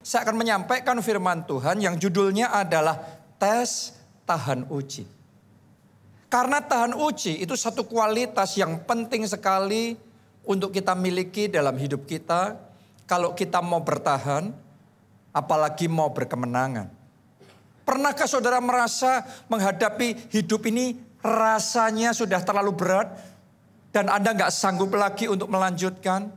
saya akan menyampaikan firman Tuhan yang judulnya adalah tes tahan uji. Karena tahan uji itu satu kualitas yang penting sekali untuk kita miliki dalam hidup kita. Kalau kita mau bertahan, apalagi mau berkemenangan. Pernahkah saudara merasa menghadapi hidup ini rasanya sudah terlalu berat dan Anda nggak sanggup lagi untuk melanjutkan?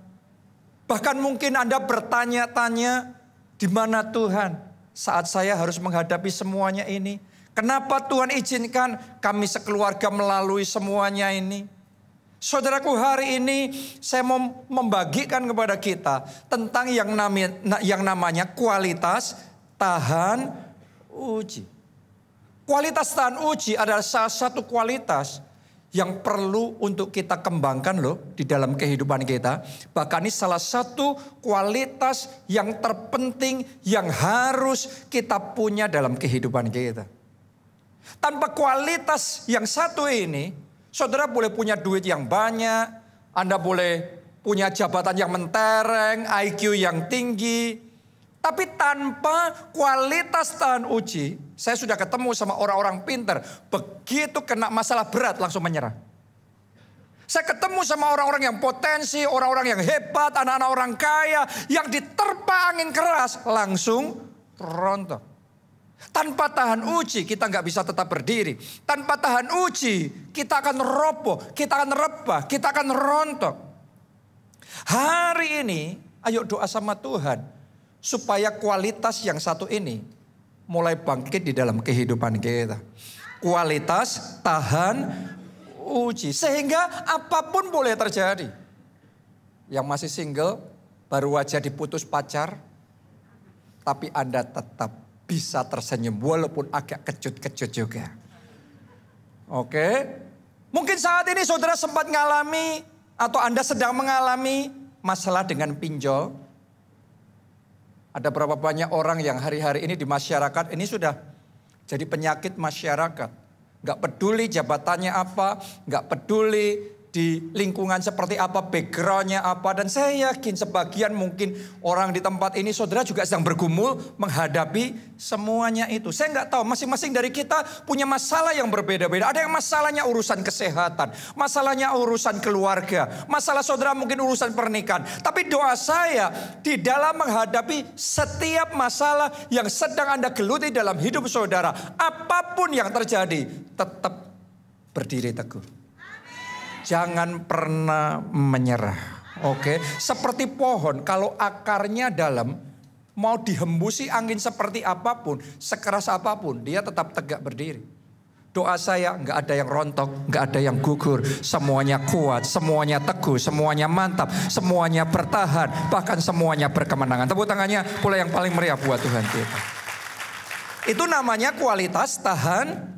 Bahkan mungkin Anda bertanya-tanya, di mana Tuhan saat saya harus menghadapi semuanya ini? Kenapa Tuhan izinkan kami sekeluarga melalui semuanya ini? Saudaraku, hari ini saya mau membagikan kepada kita tentang yang namanya kualitas tahan uji. Kualitas tahan uji adalah salah satu kualitas yang perlu untuk kita kembangkan loh di dalam kehidupan kita. Bahkan ini salah satu kualitas yang terpenting yang harus kita punya dalam kehidupan kita. Tanpa kualitas yang satu ini, saudara boleh punya duit yang banyak, Anda boleh punya jabatan yang mentereng, IQ yang tinggi. Tapi tanpa kualitas tahan uji, saya sudah ketemu sama orang-orang pintar. Begitu kena masalah berat langsung menyerah. Saya ketemu sama orang-orang yang potensi, orang-orang yang hebat, anak-anak orang kaya. Yang diterpa angin keras langsung rontok. Tanpa tahan uji kita nggak bisa tetap berdiri. Tanpa tahan uji kita akan roboh, kita akan rebah, kita akan rontok. Hari ini ayo doa sama Tuhan supaya kualitas yang satu ini mulai bangkit di dalam kehidupan kita. Kualitas tahan uji sehingga apapun boleh terjadi. Yang masih single baru aja diputus pacar, tapi Anda tetap bisa tersenyum walaupun agak kecut-kecut juga. Oke. Mungkin saat ini saudara sempat mengalami atau Anda sedang mengalami masalah dengan pinjol. Ada berapa banyak orang yang hari-hari ini di masyarakat ini sudah jadi penyakit masyarakat. Gak peduli jabatannya apa, gak peduli di lingkungan seperti apa, backgroundnya apa. Dan saya yakin sebagian mungkin orang di tempat ini saudara juga sedang bergumul menghadapi semuanya itu. Saya nggak tahu, masing-masing dari kita punya masalah yang berbeda-beda. Ada yang masalahnya urusan kesehatan, masalahnya urusan keluarga, masalah saudara mungkin urusan pernikahan. Tapi doa saya di dalam menghadapi setiap masalah yang sedang Anda geluti dalam hidup saudara, apapun yang terjadi, tetap berdiri teguh. Jangan pernah menyerah. Oke, seperti pohon kalau akarnya dalam, mau dihembusi angin seperti apapun, sekeras apapun, dia tetap tegak berdiri. Doa saya nggak ada yang rontok, nggak ada yang gugur, semuanya kuat, semuanya teguh, semuanya mantap, semuanya bertahan, bahkan semuanya berkemenangan. Tepuk tangannya pula yang paling meriah buat Tuhan kita. Itu namanya kualitas tahan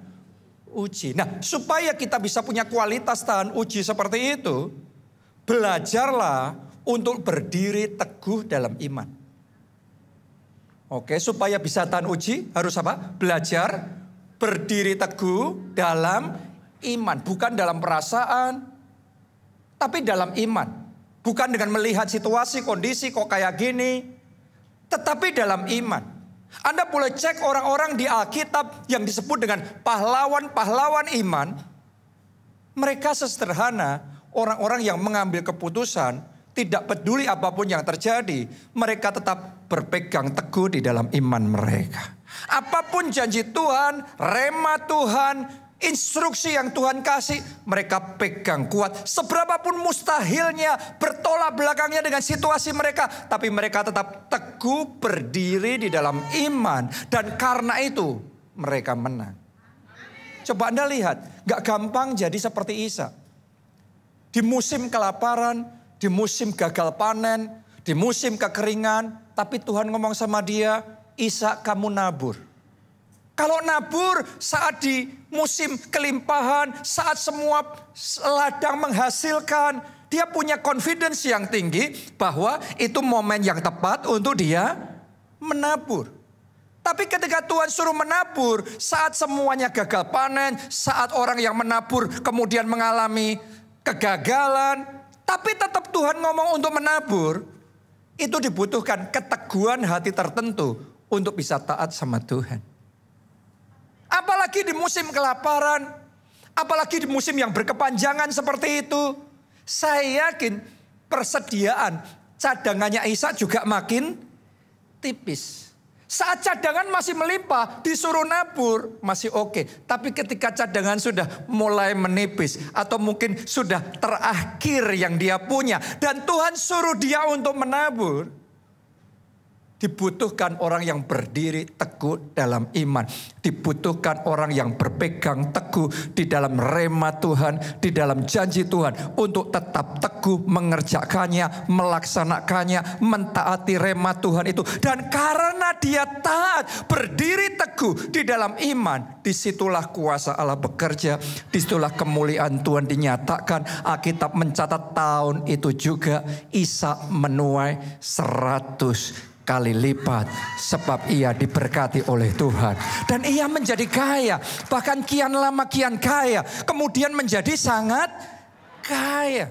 uji. Nah, supaya kita bisa punya kualitas tahan uji seperti itu, belajarlah untuk berdiri teguh dalam iman. Oke, supaya bisa tahan uji harus apa? Belajar berdiri teguh dalam iman, bukan dalam perasaan, tapi dalam iman. Bukan dengan melihat situasi, kondisi kok kayak gini, tetapi dalam iman. Anda boleh cek orang-orang di Alkitab yang disebut dengan pahlawan-pahlawan iman. Mereka sesederhana, orang-orang yang mengambil keputusan, tidak peduli apapun yang terjadi. Mereka tetap berpegang teguh di dalam iman mereka. Apapun janji Tuhan, rema Tuhan, instruksi yang Tuhan kasih, mereka pegang kuat. Seberapapun mustahilnya, bertolak belakangnya dengan situasi mereka, tapi mereka tetap teguh berdiri di dalam iman. Dan karena itu mereka menang. Coba Anda lihat, gak gampang jadi seperti Ishak. Di musim kelaparan, di musim gagal panen, di musim kekeringan, tapi Tuhan ngomong sama dia, Ishak kamu nabur. Kalau nabur saat di musim kelimpahan, saat semua ladang menghasilkan, dia punya confidence yang tinggi bahwa itu momen yang tepat untuk dia menabur. Tapi ketika Tuhan suruh menabur, saat semuanya gagal panen, saat orang yang menabur kemudian mengalami kegagalan, tapi tetap Tuhan ngomong untuk menabur, Itu dibutuhkan keteguhan hati tertentu untuk bisa taat sama Tuhan. Apalagi di musim kelaparan, apalagi di musim yang berkepanjangan seperti itu. Saya yakin persediaan cadangannya Ishak juga makin tipis. Saat cadangan masih melimpah, disuruh nabur, masih oke. Tapi ketika cadangan sudah mulai menipis, atau mungkin sudah terakhir yang dia punya, dan Tuhan suruh dia untuk menabur, dibutuhkan orang yang berdiri teguh dalam iman. Dibutuhkan orang yang berpegang teguh di dalam rema Tuhan, di dalam janji Tuhan. Untuk tetap teguh mengerjakannya, melaksanakannya, mentaati rema Tuhan itu. Dan karena dia taat, berdiri teguh di dalam iman, disitulah kuasa Allah bekerja. Disitulah kemuliaan Tuhan dinyatakan. Alkitab mencatat tahun itu juga Ishak menuai 100 kali lipat, sebab ia diberkati oleh Tuhan. Dan ia menjadi kaya, bahkan kian lama kian kaya, kemudian menjadi sangat kaya.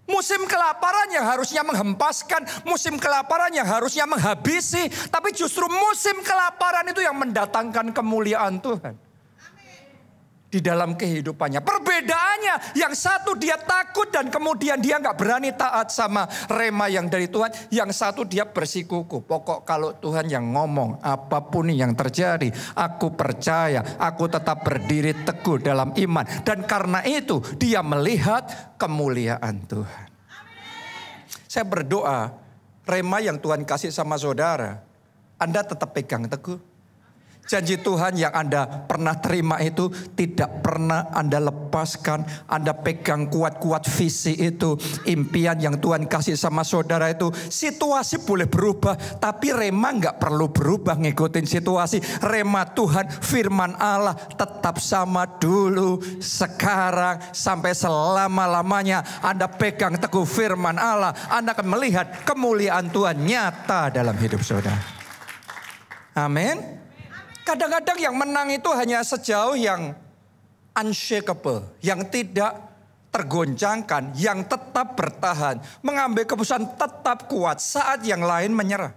Musim kelaparan yang harusnya menghempaskan, musim kelaparan yang harusnya menghabisi, tapi justru musim kelaparan itu yang mendatangkan kemuliaan Tuhan di dalam kehidupannya. Perbedaannya, yang satu dia takut dan kemudian dia nggak berani taat sama rema yang dari Tuhan. Yang satu dia bersikukuh. Pokok kalau Tuhan yang ngomong, apapun yang terjadi, aku percaya, aku tetap berdiri teguh dalam iman. Dan karena itu dia melihat kemuliaan Tuhan. Saya berdoa, rema yang Tuhan kasih sama saudara, Anda tetap pegang teguh. Janji Tuhan yang Anda pernah terima itu tidak pernah Anda lepaskan. Anda pegang kuat-kuat visi itu. Impian yang Tuhan kasih sama saudara itu. Situasi boleh berubah, tapi rema nggak perlu berubah ngikutin situasi. Rema Tuhan, firman Allah tetap sama dulu, sekarang, sampai selama-lamanya. Anda pegang teguh firman Allah, Anda akan melihat kemuliaan Tuhan nyata dalam hidup saudara. Amin. Kadang-kadang yang menang itu hanya sejauh yang unshakable, yang tidak tergoncangkan, yang tetap bertahan, mengambil keputusan tetap kuat saat yang lain menyerah.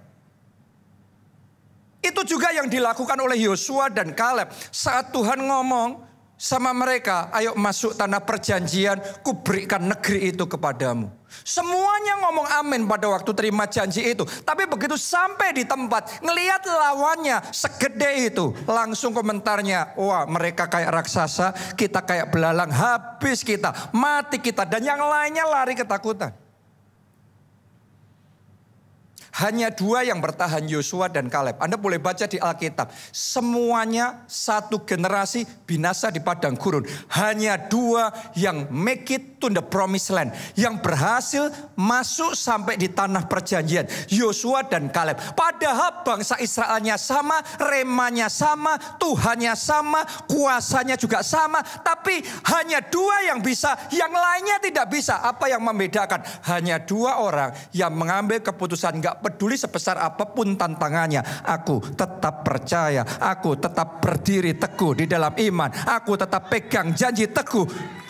Itu juga yang dilakukan oleh Yosua dan Kaleb saat Tuhan ngomong sama mereka, ayo masuk tanah perjanjian, kuberikan negeri itu kepadamu. Semuanya ngomong amin pada waktu terima janji itu. Tapi begitu sampai di tempat, ngelihat lawannya segede itu, langsung komentarnya, wah mereka kayak raksasa, kita kayak belalang, habis kita, mati kita. Dan yang lainnya lari ketakutan. Hanya dua yang bertahan, Yosua dan Kaleb. Anda boleh baca di Alkitab. Semuanya satu generasi binasa di padang gurun. Hanya dua yang make it to the promised land. Yang berhasil masuk sampai di tanah perjanjian. Yosua dan Kaleb. Padahal bangsa Israelnya sama, remanya sama, Tuhannya sama, kuasanya juga sama. Tapi hanya dua yang bisa, yang lainnya tidak bisa. Apa yang membedakan? Hanya dua orang yang mengambil keputusan gak peduli sebesar apapun tantangannya. Aku tetap percaya. Aku tetap berdiri teguh di dalam iman. Aku tetap pegang janji teguh.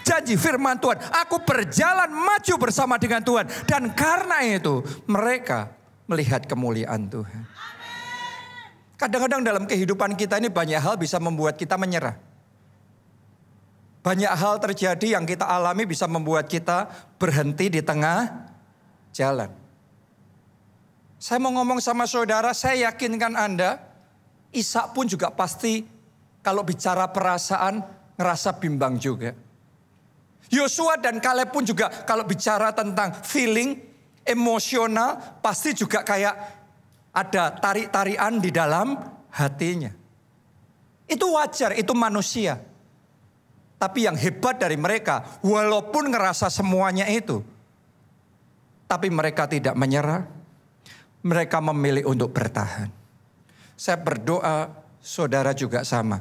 Janji firman Tuhan. Aku berjalan maju bersama dengan Tuhan. Dan karena itu mereka melihat kemuliaan Tuhan. Kadang-kadang dalam kehidupan kita ini banyak hal bisa membuat kita menyerah. Banyak hal terjadi yang kita alami bisa membuat kita berhenti di tengah jalan. Saya mau ngomong sama saudara, saya yakinkan Anda, Ishak pun juga pasti kalau bicara perasaan ngerasa bimbang juga. Yosua dan Kaleb pun juga kalau bicara tentang feeling, emosional, pasti juga kayak ada tarik-tarian di dalam hatinya. Itu wajar, itu manusia. Tapi yang hebat dari mereka, walaupun ngerasa semuanya itu, tapi mereka tidak menyerah. Mereka memilih untuk bertahan. Saya berdoa saudara juga sama.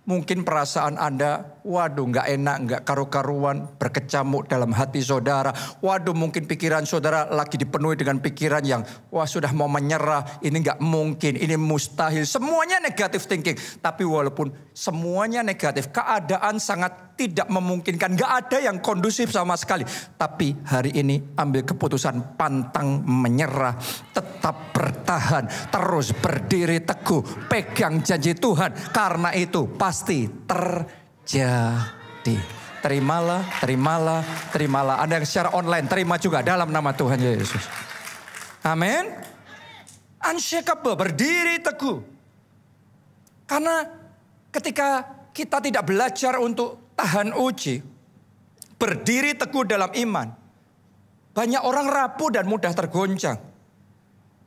Mungkin perasaan Anda, waduh gak enak, gak karu-karuan, berkecamuk dalam hati saudara. Waduh mungkin pikiran saudara lagi dipenuhi dengan pikiran yang, wah sudah mau menyerah, ini gak mungkin, ini mustahil. Semuanya negatif thinking. Tapi walaupun semuanya negatif, keadaan sangat tidak memungkinkan. Gak ada yang kondusif sama sekali. Tapi hari ini ambil keputusan, pantang menyerah. Tetap bertahan, terus berdiri teguh. Pegang janji Tuhan. Karena itu pasti terjadi. Terimalah, terimalah, terimalah. Anda yang secara online terima juga dalam nama Tuhan Yesus. Amin. Unshakable, berdiri teguh. Karena ketika kita tidak belajar untuk tahan uji, berdiri teguh dalam iman, banyak orang rapuh dan mudah tergoncang.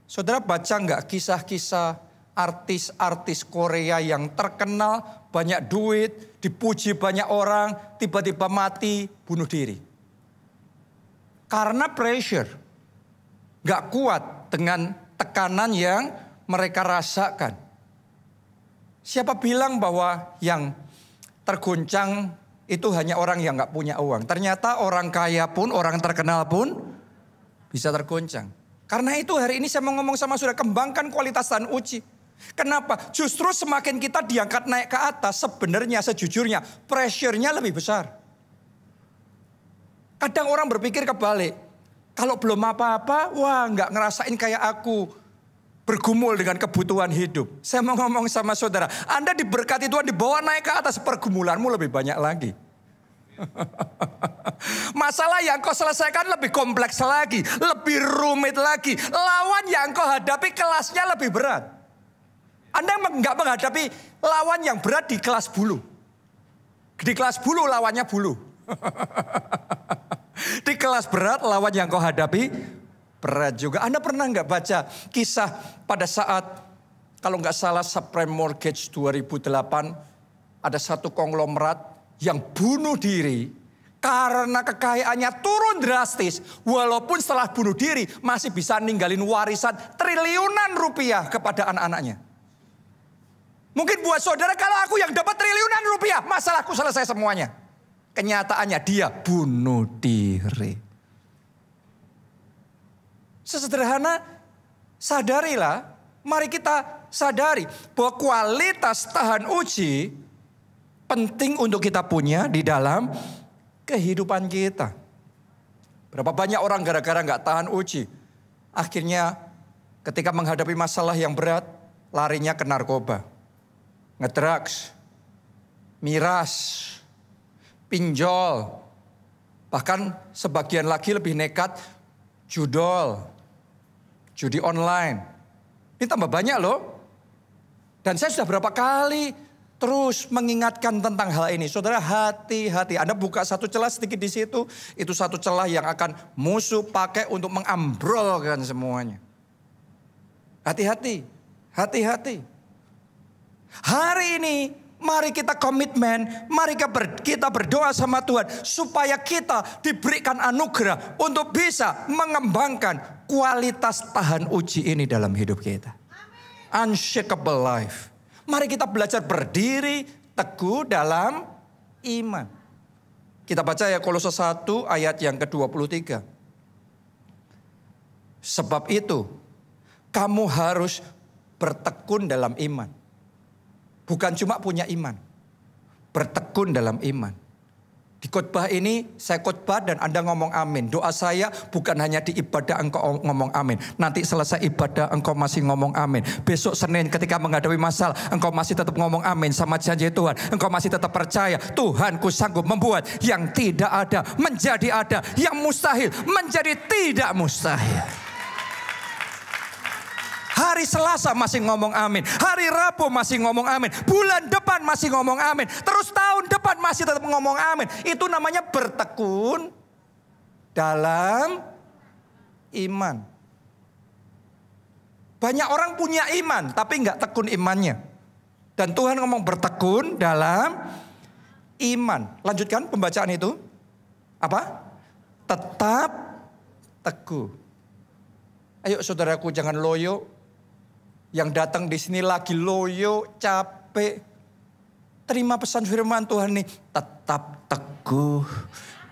Saudara baca nggak kisah-kisah artis-artis Korea yang terkenal, banyak duit, dipuji banyak orang, tiba-tiba mati, bunuh diri. Karena pressure, nggak kuat dengan tekanan yang mereka rasakan. Siapa bilang bahwa yang tergoncang itu hanya orang yang nggak punya uang. Ternyata orang kaya pun, orang terkenal pun bisa tergoncang. Karena itu hari ini saya mau ngomong sama saudara, kembangkan kualitas tahan uji. Kenapa? Justru semakin kita diangkat naik ke atas, sebenarnya sejujurnya pressure-nya lebih besar. Kadang orang berpikir kebalik. Kalau belum apa-apa, wah nggak ngerasain kayak aku. Bergumul dengan kebutuhan hidup. Saya mau ngomong sama saudara, Anda diberkati Tuhan, dibawa naik ke atas, pergumulanmu lebih banyak lagi. Masalah yang kau selesaikan lebih kompleks lagi, lebih rumit lagi. Lawan yang kau hadapi kelasnya lebih berat. Anda nggak menghadapi lawan yang berat di kelas bulu. Di kelas bulu lawannya bulu. Di kelas berat lawan yang kau hadapi berat juga. Anda pernah nggak baca kisah pada saat, kalau nggak salah subprime mortgage 2008, ada satu konglomerat yang bunuh diri karena kekayaannya turun drastis. Walaupun setelah bunuh diri masih bisa ninggalin warisan triliunan rupiah kepada anak-anaknya. Mungkin buat saudara, kalau aku yang dapat triliunan rupiah, masalahku selesai semuanya. Kenyataannya dia bunuh diri. Sesederhana, sadarilah, mari kita sadari bahwa kualitas tahan uji penting untuk kita punya di dalam kehidupan kita. Berapa banyak orang gara-gara nggak tahan uji, akhirnya ketika menghadapi masalah yang berat, larinya ke narkoba, ngedrugs, miras, pinjol, bahkan sebagian lagi lebih nekat, judol, judi online. Ini tambah banyak loh. Dan saya sudah berapa kali terus mengingatkan tentang hal ini. Saudara, hati-hati. Anda buka satu celah sedikit di situ, itu satu celah yang akan musuh pakai untuk mengambrolkan semuanya. Hati-hati. Hati-hati. Hari ini mari kita komitmen, mari kita berdoa sama Tuhan supaya kita diberikan anugerah untuk bisa mengembangkan kualitas tahan uji ini dalam hidup kita. Unshakable life. Mari kita belajar berdiri teguh dalam iman. Kita baca ya Kolose 1 ayat yang ke-23. Sebab itu kamu harus bertekun dalam iman. Bukan cuma punya iman, bertekun dalam iman. Di khotbah ini saya khotbah dan Anda ngomong amin. Doa saya bukan hanya di ibadah engkau ngomong amin. Nanti selesai ibadah engkau masih ngomong amin. Besok Senin ketika menghadapi masalah engkau masih tetap ngomong amin sama janji Tuhan. Engkau masih tetap percaya Tuhanku sanggup membuat yang tidak ada menjadi ada. Yang mustahil menjadi tidak mustahil. Hari Selasa masih ngomong amin. Hari Rabu masih ngomong amin. Bulan depan masih ngomong amin. Terus tahun depan masih tetap ngomong amin. Itu namanya bertekun dalam iman. Banyak orang punya iman tapi nggak tekun imannya. Dan Tuhan ngomong bertekun dalam iman. Lanjutkan pembacaan itu. Apa? Tetap teguh. Ayo saudaraku, jangan loyo. Yang datang di sini lagi loyo, capek. Terima pesan firman Tuhan nih. Tetap teguh,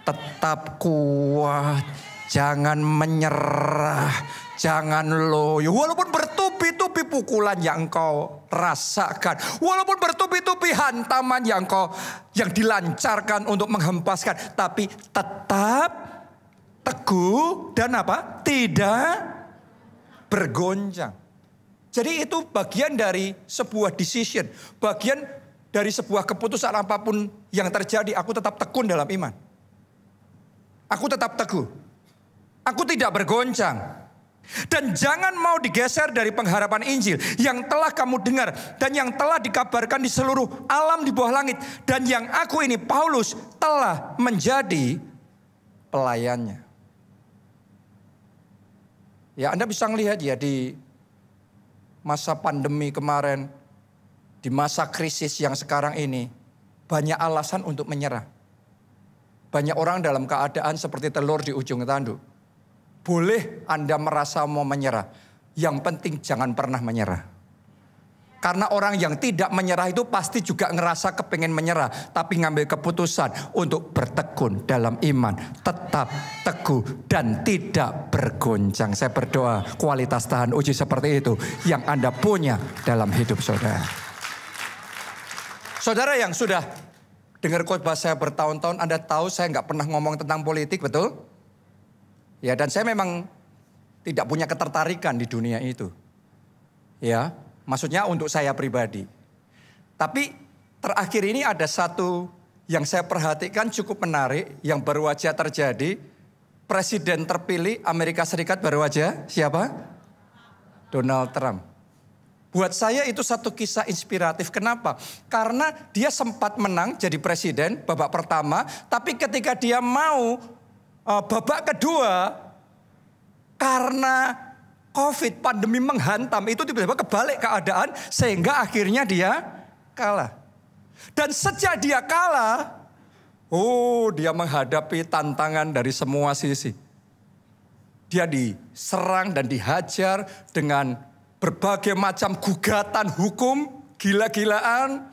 tetap kuat. Jangan menyerah, jangan loyo. Walaupun bertubi-tubi pukulan yang engkau rasakan, walaupun bertubi-tubi hantaman yang dilancarkan untuk menghempaskan, tapi tetap teguh dan apa? Tidak bergoncang. Jadi itu bagian dari sebuah decision, bagian dari sebuah keputusan apapun yang terjadi, aku tetap tekun dalam iman. Aku tetap teguh. Aku tidak bergoncang. Dan jangan mau digeser dari pengharapan Injil yang telah kamu dengar dan yang telah dikabarkan di seluruh alam di bawah langit. Dan yang aku ini, Paulus, telah menjadi pelayannya. Ya, Anda bisa melihat ya di masa pandemi kemarin, di masa krisis yang sekarang ini, banyak alasan untuk menyerah. Banyak orang dalam keadaan seperti telur di ujung tanduk. Boleh Anda merasa mau menyerah. Yang penting jangan pernah menyerah. Karena orang yang tidak menyerah itu pasti juga ngerasa kepengen menyerah. Tapi ngambil keputusan untuk bertekun dalam iman. Tetap teguh dan tidak bergoncang. Saya berdoa kualitas tahan uji seperti itu yang Anda punya dalam hidup saudara. Saudara yang sudah dengar khotbah saya bertahun-tahun, Anda tahu saya nggak pernah ngomong tentang politik, betul? Ya, dan saya memang tidak punya ketertarikan di dunia itu. Ya, maksudnya untuk saya pribadi. Tapi terakhir ini ada satu yang saya perhatikan cukup menarik, yang baru aja terjadi. Presiden terpilih Amerika Serikat baru aja, siapa? Donald Trump. Buat saya itu satu kisah inspiratif. Kenapa? Karena dia sempat menang jadi presiden babak pertama, tapi ketika dia mau babak kedua, karena COVID, pandemi menghantam, itu tiba-tiba kebalik keadaan sehingga akhirnya dia kalah. Dan sejak dia kalah, dia menghadapi tantangan dari semua sisi. Dia diserang dan dihajar dengan berbagai macam gugatan hukum, gila-gilaan,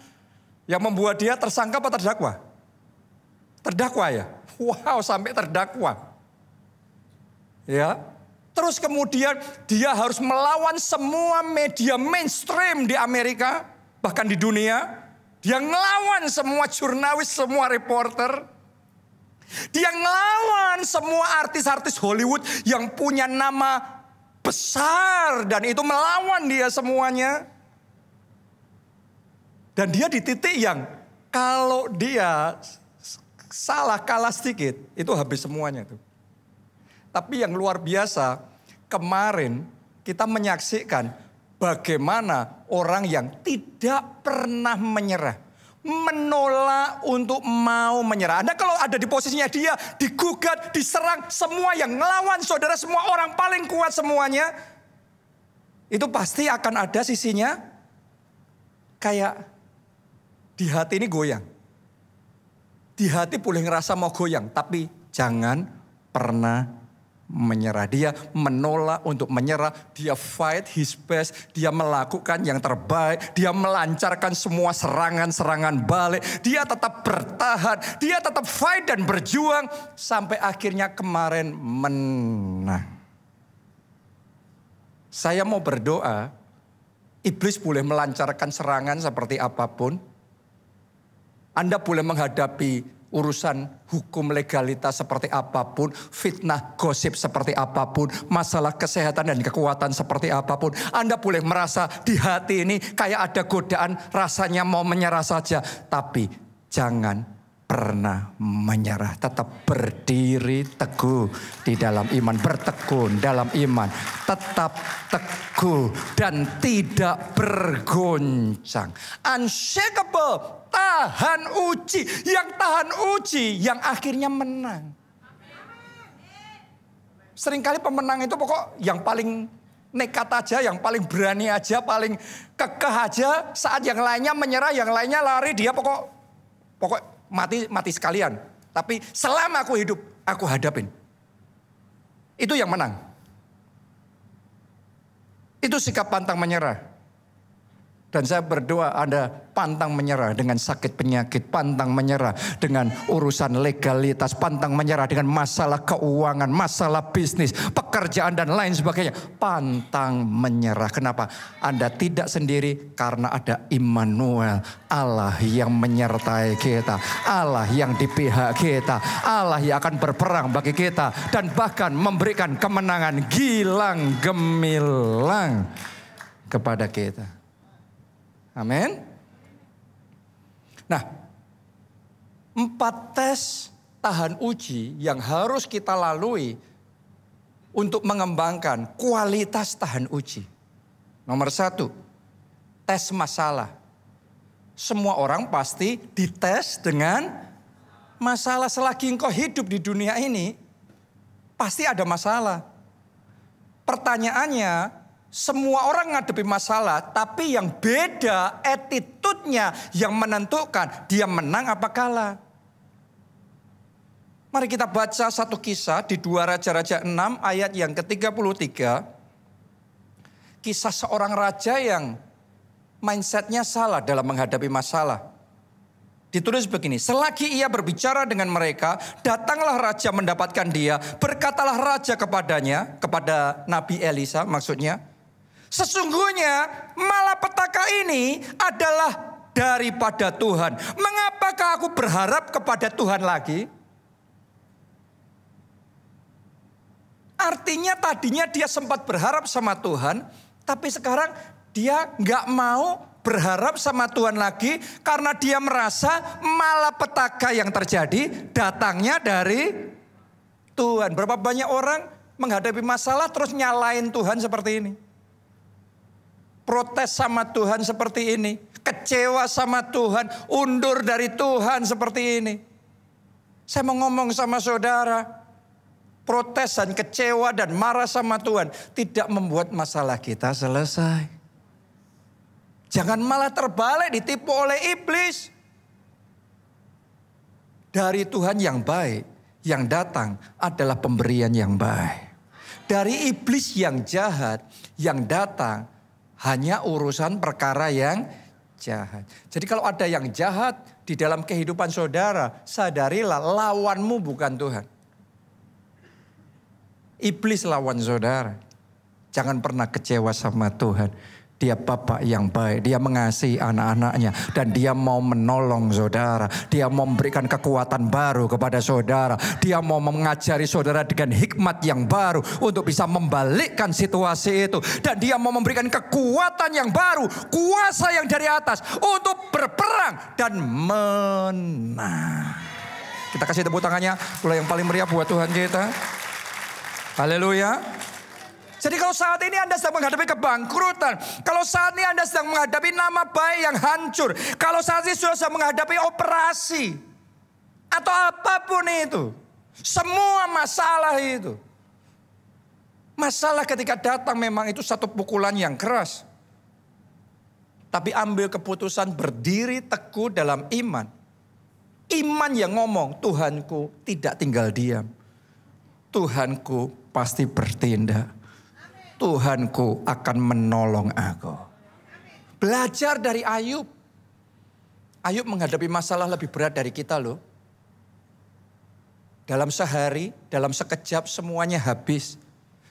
yang membuat dia tersangka apa terdakwa? Terdakwa ya? Wow, sampai terdakwa. Ya. Terus kemudian dia harus melawan semua media mainstream di Amerika, bahkan di dunia. Dia ngelawan semua jurnalis, semua reporter. Dia ngelawan semua artis-artis Hollywood yang punya nama besar, dan itu melawan dia semuanya. Dan dia di titik yang kalau dia salah kalah sedikit, itu habis semuanya tuh. Tapi yang luar biasa, kemarin kita menyaksikan bagaimana orang yang tidak pernah menyerah, menolak untuk mau menyerah. Anda kalau ada di posisinya dia, digugat, diserang, semua yang ngelawan saudara, semua orang paling kuat semuanya, itu pasti akan ada sisinya kayak di hati ini goyang. Di hati boleh ngerasa mau goyang, tapi jangan pernah menyerah. Dia menolak untuk menyerah. Dia fight his best. Dia melakukan yang terbaik. Dia melancarkan semua serangan-serangan balik. Dia tetap bertahan. Dia tetap fight dan berjuang. Sampai akhirnya kemarin menang. Saya mau berdoa. Iblis boleh melancarkan serangan seperti apapun. Anda boleh menghadapi urusan hukum legalitas seperti apapun, fitnah gosip seperti apapun, masalah kesehatan dan kekuatan seperti apapun. Anda boleh merasa di hati ini kayak ada godaan, rasanya mau menyerah saja. Tapi jangan pernah menyerah. Tetap berdiri teguh di dalam iman, bertekun dalam iman. Tetap teguh dan tidak bergoncang. Unshakable, tahan uji. Yang tahan uji, yang akhirnya menang. Seringkali pemenang itu pokok yang paling nekat aja, yang paling berani aja, paling kekeh aja. Saat yang lainnya menyerah, yang lainnya lari, dia pokok mati sekalian. Tapi selama aku hidup, aku hadapin. Itu yang menang. Itu sikap pantang menyerah. Dan saya berdoa Anda pantang menyerah dengan sakit penyakit, pantang menyerah dengan urusan legalitas, pantang menyerah dengan masalah keuangan, masalah bisnis, pekerjaan dan lain sebagainya. Pantang menyerah. Kenapa? Anda tidak sendiri karena ada Immanuel, Allah yang menyertai kita, Allah yang di pihak kita, Allah yang akan berperang bagi kita dan bahkan memberikan kemenangan gilang gemilang kepada kita. Amin. Nah, 4 tes tahan uji yang harus kita lalui untuk mengembangkan kualitas tahan uji. Nomor 1, tes masalah. Semua orang pasti dites dengan masalah. Selagi engkau hidup di dunia ini, pasti ada masalah. Pertanyaannya, semua orang ngadepi masalah, tapi yang beda attitude-nya yang menentukan dia menang apa kalah. Mari kita baca satu kisah di 2 Raja-Raja 6 ayat yang ke-33. Kisah seorang raja yang mindset-nya salah dalam menghadapi masalah. Ditulis begini, selagi ia berbicara dengan mereka, datanglah raja mendapatkan dia. Berkatalah raja kepadanya, kepada Nabi Elisa maksudnya, sesungguhnya malapetaka ini adalah daripada Tuhan. Mengapakah aku berharap kepada Tuhan lagi? Artinya tadinya dia sempat berharap sama Tuhan, tapi sekarang dia nggak mau berharap sama Tuhan lagi karena dia merasa malapetaka yang terjadi datangnya dari Tuhan. Berapa banyak orang menghadapi masalah terus nyalain Tuhan seperti ini. Protes sama Tuhan seperti ini. Kecewa sama Tuhan. Undur dari Tuhan seperti ini. Saya mau ngomong sama saudara. Protes dan kecewa dan marah sama Tuhan tidak membuat masalah kita selesai. Jangan malah terbalik ditipu oleh iblis. Dari Tuhan yang baik, yang datang adalah pemberian yang baik. Dari iblis yang jahat, yang datang hanya urusan perkara yang jahat. Jadi kalau ada yang jahat di dalam kehidupan saudara, sadarilah lawanmu bukan Tuhan. Iblis lawan saudara. Jangan pernah kecewa sama Tuhan. Dia Bapak yang baik, dia mengasihi anak-anaknya dan dia mau menolong saudara. Dia mau memberikan kekuatan baru kepada saudara. Dia mau mengajari saudara dengan hikmat yang baru untuk bisa membalikkan situasi itu. Dan dia mau memberikan kekuatan yang baru, kuasa yang dari atas untuk berperang dan menang. Kita kasih tepuk tangannya, mulai yang paling meriah buat Tuhan kita. Haleluya. Jadi kalau saat ini Anda sedang menghadapi kebangkrutan, kalau saat ini Anda sedang menghadapi nama baik yang hancur, kalau saat ini sudah sedang menghadapi operasi, atau apapun itu, semua masalah itu. Masalah ketika datang memang itu satu pukulan yang keras. Tapi ambil keputusan berdiri teguh dalam iman. Iman yang ngomong, Tuhanku tidak tinggal diam. Tuhanku pasti bertindak. Tuhanku akan menolong aku. Belajar dari Ayub. Ayub menghadapi masalah lebih berat dari kita loh. Dalam sehari, dalam sekejap semuanya habis.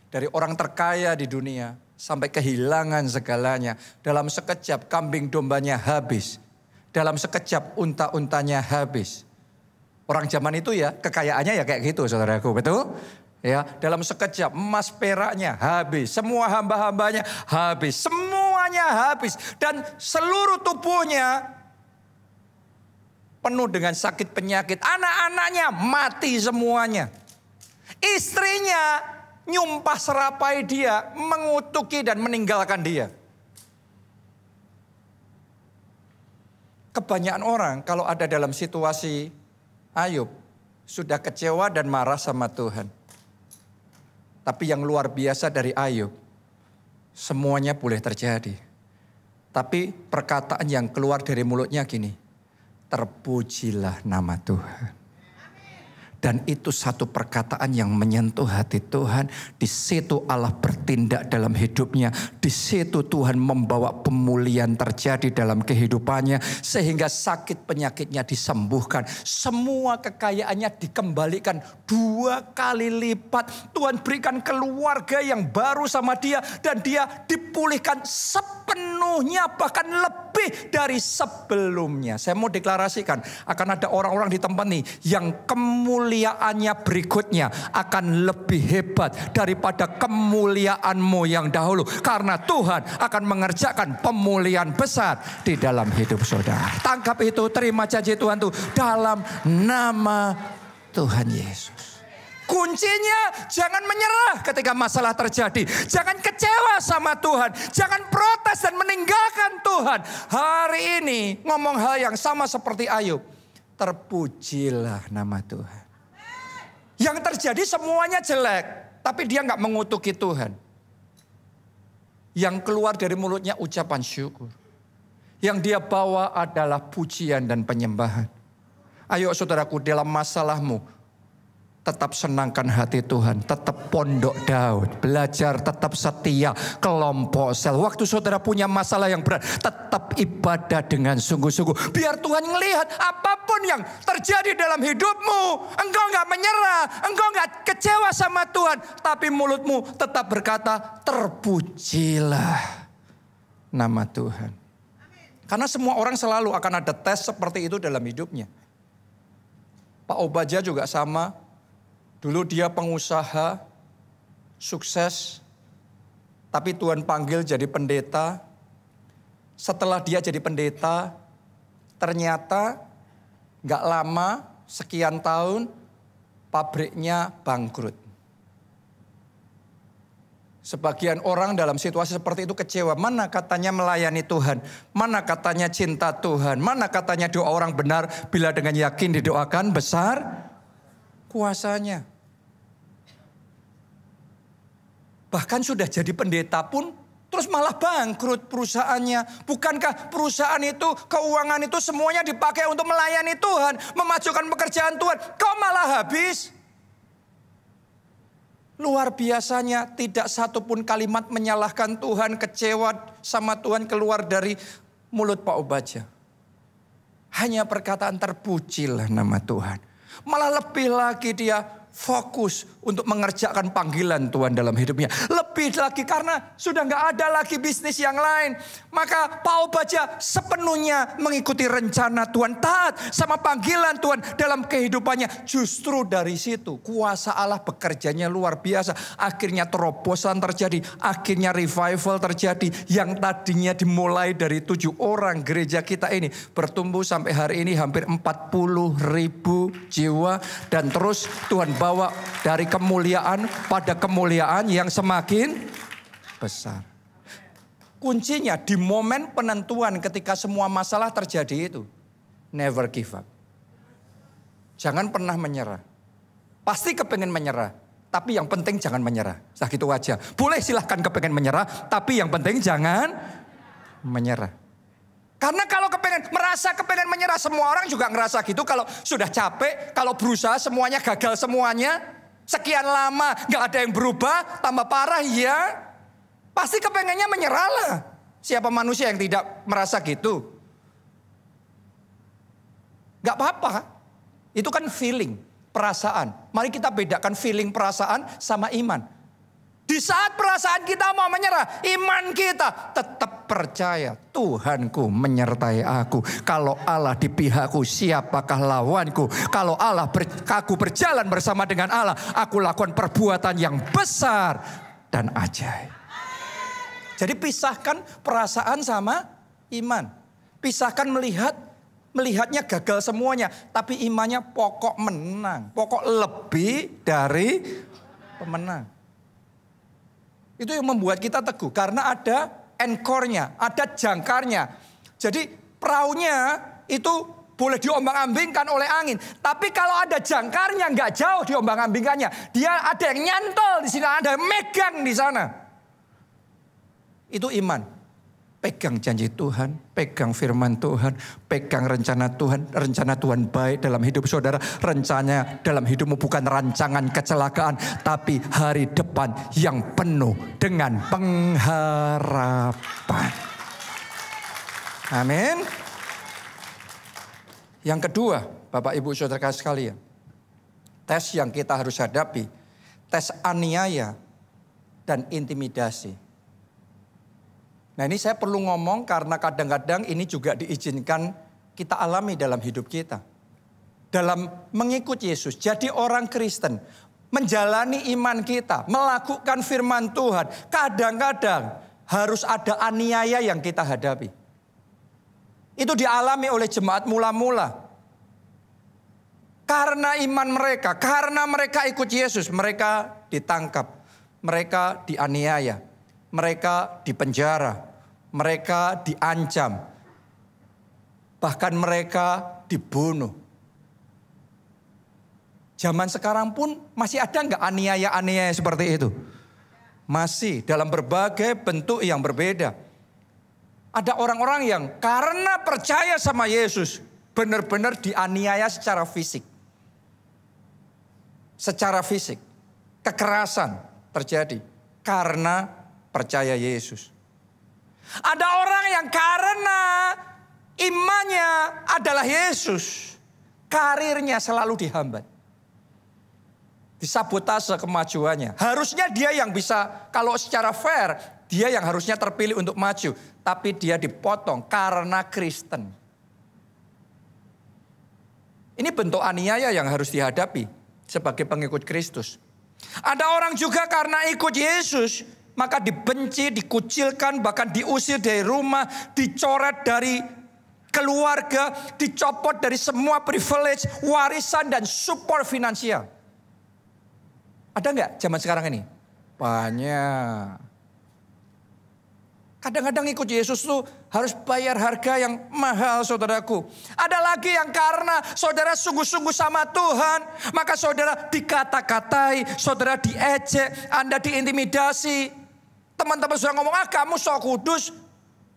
Dari orang terkaya di dunia sampai kehilangan segalanya. Dalam sekejap kambing dombanya habis. Dalam sekejap unta-untanya habis. Orang zaman itu ya kekayaannya ya kayak gitu saudaraku, betul? Ya, dalam sekejap emas peraknya habis, semua hamba-hambanya habis, semuanya habis dan seluruh tubuhnya penuh dengan sakit penyakit. Anak-anaknya mati semuanya. Istrinya nyumpah serapai dia, mengutuki dan meninggalkan dia. Kebanyakan orang kalau ada dalam situasi Ayub sudah kecewa dan marah sama Tuhan. Tapi yang luar biasa dari Ayub, semuanya boleh terjadi. Tapi perkataan yang keluar dari mulutnya gini, terpujilah nama Tuhan. Dan itu satu perkataan yang menyentuh hati Tuhan. Di situ Allah bertindak dalam hidupnya. Di situ Tuhan membawa pemulihan terjadi dalam kehidupannya. Sehingga sakit penyakitnya disembuhkan. Semua kekayaannya dikembalikan 2 kali lipat. Tuhan berikan keluarga yang baru sama dia. Dan dia dipulihkan sepenuhnya, bahkan lebih dari sebelumnya. Saya mau deklarasikan, akan ada orang-orang di tempat ini yang kemuliaannya berikutnya akan lebih hebat daripada kemuliaanmu yang dahulu. Karena Tuhan akan mengerjakan pemulihan besar di dalam hidup saudara. Tangkap itu, terima janji Tuhan itu dalam nama Tuhan Yesus. Kuncinya jangan menyerah ketika masalah terjadi. Jangan kecewa sama Tuhan. Jangan protes dan meninggalkan Tuhan. Hari ini ngomong hal yang sama seperti Ayub. Terpujilah nama Tuhan. Yang terjadi semuanya jelek. Tapi dia gak mengutuki Tuhan. Yang keluar dari mulutnya ucapan syukur. Yang dia bawa adalah pujian dan penyembahan. Ayo saudaraku, dalam masalahmu tetap senangkan hati Tuhan. Tetap pondok Daud. Belajar tetap setia. Kelompok sel. Waktu saudara punya masalah yang berat, tetap ibadah dengan sungguh-sungguh. Biar Tuhan melihat apapun yang terjadi dalam hidupmu. Engkau gak menyerah. Engkau gak kecewa sama Tuhan. Tapi mulutmu tetap berkata, terpujilah nama Tuhan. Karena semua orang selalu akan ada tes seperti itu dalam hidupnya. Pak Obadja juga sama. Dulu dia pengusaha, sukses, tapi Tuhan panggil jadi pendeta. Setelah dia jadi pendeta, ternyata gak lama, sekian tahun, pabriknya bangkrut. Sebagian orang dalam situasi seperti itu kecewa. Mana katanya melayani Tuhan, mana katanya cinta Tuhan, mana katanya doa orang benar bila dengan yakin didoakan besar kuasanya. Bahkan sudah jadi pendeta pun terus malah bangkrut perusahaannya. Bukankah perusahaan itu, keuangan itu semuanya dipakai untuk melayani Tuhan, memajukan pekerjaan Tuhan, kok malah habis? Luar biasanya tidak satupun kalimat menyalahkan Tuhan, kecewa sama Tuhan keluar dari mulut Pak Obadja. Hanya perkataan terpujilah nama Tuhan. Malah lebih lagi dia fokus untuk mengerjakan panggilan Tuhan dalam hidupnya. Lebih lagi karena sudah gak ada lagi bisnis yang lain. Maka Pak Obadja sepenuhnya mengikuti rencana Tuhan. Taat sama panggilan Tuhan dalam kehidupannya. Justru dari situ kuasa Allah bekerjanya luar biasa. Akhirnya terobosan terjadi. Akhirnya revival terjadi. Yang tadinya dimulai dari 7 orang gereja kita ini. Bertumbuh sampai hari ini hampir 40.000 jiwa. Dan terus Tuhan bawa dari kemuliaan pada kemuliaan yang semakin besar. Kuncinya di momen penentuan ketika semua masalah terjadi itu. Never give up. Jangan pernah menyerah. Pasti kepengen menyerah. Tapi yang penting jangan menyerah. Nah gitu aja. Boleh silahkan kepengen menyerah. Tapi yang penting jangan menyerah. Karena kalau merasa kepengen menyerah, semua orang juga ngerasa gitu. Kalau sudah capek, kalau berusaha semuanya gagal semuanya. Sekian lama gak ada yang berubah, tambah parah ya. Pasti kepengennya menyerah lah. Siapa manusia yang tidak merasa gitu? Gak apa-apa. Itu kan feeling, perasaan. Mari kita bedakan feeling perasaan sama iman. Di saat perasaan kita mau menyerah, iman kita tetap percaya Tuhanku menyertai aku. Kalau Allah di pihakku, siapakah lawanku? Kalau aku berjalan bersama dengan Allah, aku lakukan perbuatan yang besar dan ajaib. Jadi pisahkan perasaan sama iman. Pisahkan melihatnya gagal semuanya, tapi imannya pokok menang, pokok lebih dari pemenang. Itu yang membuat kita teguh. Karena ada anchornya, ada jangkarnya. Jadi perahunya itu boleh diombang-ambingkan oleh angin. Tapi kalau ada jangkarnya nggak jauh diombang-ambingkannya. Dia ada yang nyantol di sini, ada yang megang di sana. Itu iman. Pegang janji Tuhan, pegang firman Tuhan, pegang rencana Tuhan. Rencana Tuhan baik dalam hidup saudara. Rencananya dalam hidupmu bukan rancangan kecelakaan, tapi hari depan yang penuh dengan pengharapan. Amin. Yang kedua, Bapak Ibu Saudara sekalian, tes yang kita harus hadapi, tes aniaya dan intimidasi. Nah, ini saya perlu ngomong karena kadang-kadang ini juga diizinkan kita alami dalam hidup kita. Dalam mengikut Yesus, jadi orang Kristen, menjalani iman kita, melakukan firman Tuhan, kadang-kadang harus ada aniaya yang kita hadapi. Itu dialami oleh jemaat mula-mula. Karena iman mereka, karena mereka ikut Yesus, mereka ditangkap, mereka dianiaya, mereka dipenjara, mereka diancam, bahkan mereka dibunuh. Zaman sekarang pun masih ada nggak aniaya-aniaya seperti itu? Masih dalam berbagai bentuk yang berbeda. Ada orang-orang yang karena percaya sama Yesus benar-benar dianiaya secara fisik. Secara fisik, kekerasan terjadi karena percaya Yesus. Ada orang yang karena imannya adalah Yesus, karirnya selalu dihambat. Disabotase kemajuannya. Harusnya dia yang bisa, kalau secara fair, dia yang harusnya terpilih untuk maju. Tapi dia dipotong karena Kristen. Ini bentuk aniaya yang harus dihadapi sebagai pengikut Kristus. Ada orang juga karena ikut Yesus, maka dibenci, dikucilkan, bahkan diusir dari rumah, dicoret dari keluarga, dicopot dari semua privilege, warisan dan support finansial. Ada nggak zaman sekarang ini? Banyak. Kadang-kadang ikut Yesus tuh harus bayar harga yang mahal, saudaraku. Ada lagi yang karena saudara sungguh-sungguh sama Tuhan, maka saudara dikata-katai, saudara diejek, Anda diintimidasi. Teman-teman sudah ngomong, kamu sok kudus,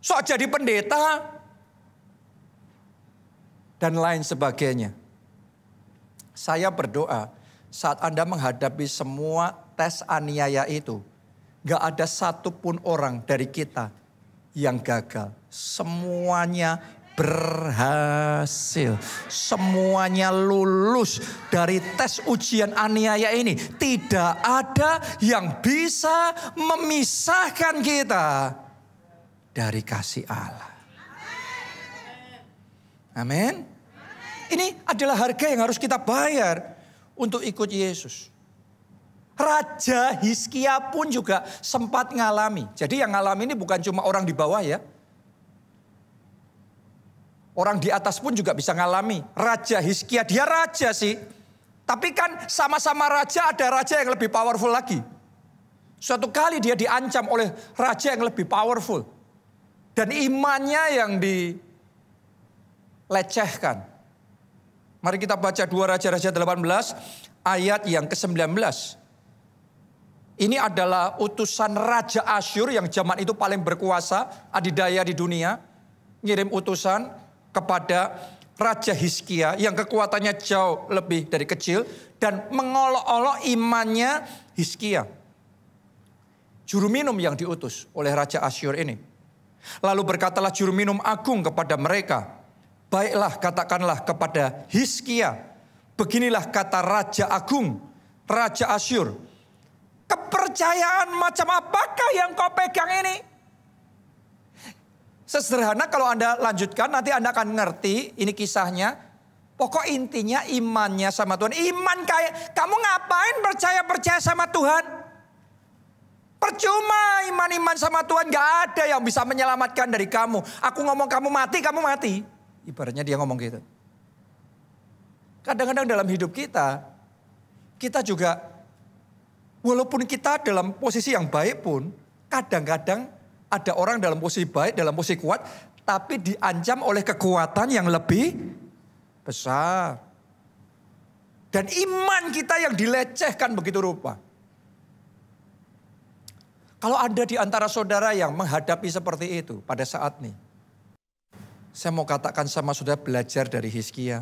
sok jadi pendeta. Dan lain sebagainya. Saya berdoa saat Anda menghadapi semua tes aniaya itu, gak ada satupun orang dari kita yang gagal. Semuanya berhasil. Semuanya lulus dari tes ujian aniaya ini. Tidak ada yang bisa memisahkan kita dari kasih Allah. Amin. Ini adalah harga yang harus kita bayar untuk ikut Yesus. Raja Hizkia pun juga sempat ngalami. Jadi yang ngalami ini bukan cuma orang di bawah ya. Orang di atas pun juga bisa ngalami. Raja Hizkia, dia raja sih. Tapi kan sama-sama raja, ada raja yang lebih powerful lagi. Suatu kali dia diancam oleh raja yang lebih powerful. Dan imannya yang dilecehkan. Mari kita baca 2 Raja-Raja 18 ayat yang ke-19. Ini adalah utusan Raja Asyur yang zaman itu paling berkuasa, adidaya di dunia. Ngirim utusan kepada Raja Hizkia yang kekuatannya jauh lebih dari kecil. Dan mengolok-olok imannya Hizkia. Juru minum yang diutus oleh Raja Asyur ini. Lalu berkatalah juru minum agung kepada mereka. Baiklah katakanlah kepada Hizkia. Beginilah kata Raja Agung, Raja Asyur. Kepercayaan macam apakah yang kau pegang ini? Sesederhana kalau Anda lanjutkan nanti Anda akan ngerti ini kisahnya. Pokok intinya imannya sama Tuhan. Iman kayak kamu ngapain percaya sama Tuhan? Percuma iman-iman sama Tuhan, gak ada yang bisa menyelamatkan dari kamu. Aku ngomong kamu mati. Ibaratnya dia ngomong gitu. Kadang-kadang dalam hidup kita juga walaupun kita dalam posisi yang baik pun, kadang-kadang ada orang dalam posisi baik, dalam posisi kuat, tapi diancam oleh kekuatan yang lebih besar. Dan iman kita yang dilecehkan begitu rupa. Kalau ada di antara saudara yang menghadapi seperti itu pada saat ini, saya mau katakan sama saudara, belajar dari Hizkia.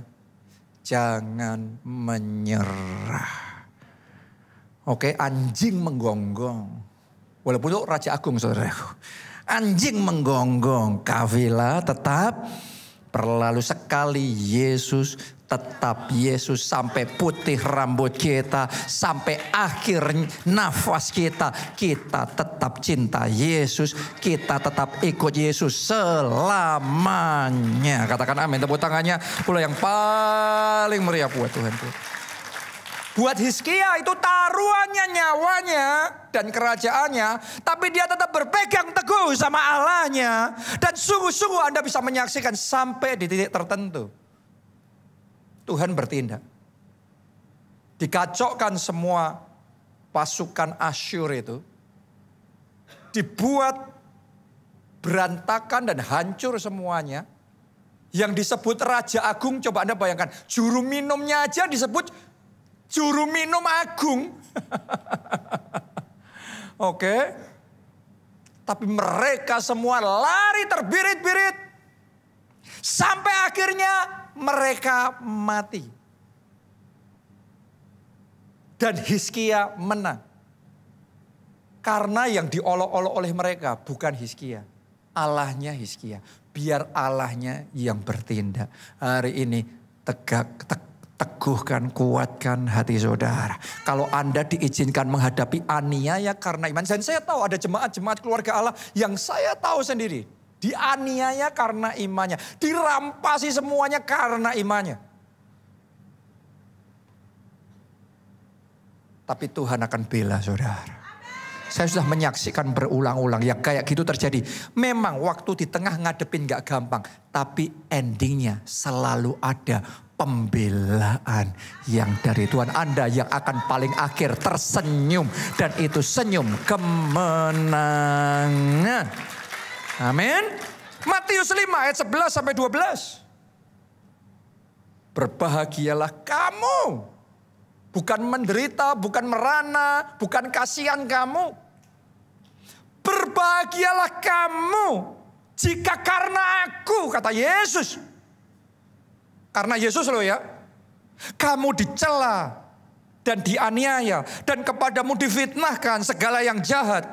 Jangan menyerah. Oke, anjing menggonggong. Walaupun itu Raja Agung saudaraku. Anjing menggonggong, kafilah tetap berlalu, sekali Yesus, tetap Yesus, sampai putih rambut kita, sampai akhir nafas kita tetap cinta Yesus, kita tetap ikut Yesus selamanya. Katakan amin, tepuk tangannya pula yang paling meriah buat Tuhan. Buat Hizkia itu taruhannya nyawanya dan kerajaannya, tapi dia tetap berpegang teguh sama Allahnya. Dan sungguh-sungguh Anda bisa menyaksikan sampai di titik tertentu Tuhan bertindak. Dikacaukan semua pasukan Asyur itu, dibuat berantakan dan hancur semuanya. Yang disebut Raja Agung, coba Anda bayangkan, juru minumnya aja disebut juru minum agung. Oke. Tapi mereka semua lari terbirit-birit. Sampai akhirnya mereka mati. Dan Hizkia menang. Karena yang diolok-olok oleh mereka bukan Hizkia. Allahnya Hizkia. Biar Allahnya yang bertindak. Hari ini teguhkan, kuatkan hati saudara. Kalau Anda diizinkan menghadapi aniaya karena iman. Dan saya tahu ada jemaat-jemaat keluarga Allah yang saya tahu sendiri. Dianiaya karena imannya. Dirampasi semuanya karena imannya. Tapi Tuhan akan bela saudara. Saya sudah menyaksikan berulang-ulang yang kayak gitu terjadi. Memang waktu di tengah ngadepin gak gampang. Tapi endingnya selalu ada pembelaan yang dari Tuhan. Anda yang akan paling akhir tersenyum. Dan itu senyum kemenangan. Amin. Matius 5 ayat 11 sampai 12. Berbahagialah kamu. Bukan menderita, bukan merana, bukan kasihan kamu. Berbahagialah kamu jika karena aku, kata Yesus. Karena Yesus loh ya. Kamu dicela dan dianiaya dan kepadamu difitnahkan segala yang jahat.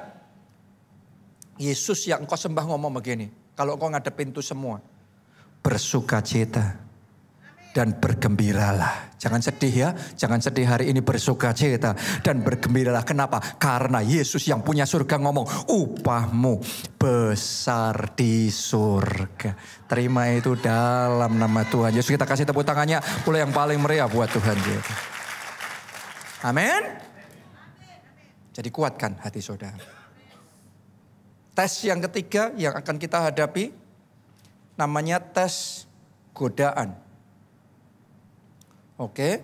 Yesus yang engkau sembah ngomong begini. Kalau engkau ngadepin itu semua. Bersukacita dan bergembiralah. Jangan sedih ya. Jangan sedih hari ini, bersukacita dan bergembiralah. Kenapa? Karena Yesus yang punya surga ngomong, upahmu besar di surga. Terima itu dalam nama Tuhan Yesus. Kita kasih tepuk tangannya pula yang paling meriah buat Tuhan kita. Amin. Jadi kuatkan hati saudara. Tes yang ketiga yang akan kita hadapi namanya tes godaan. Oke,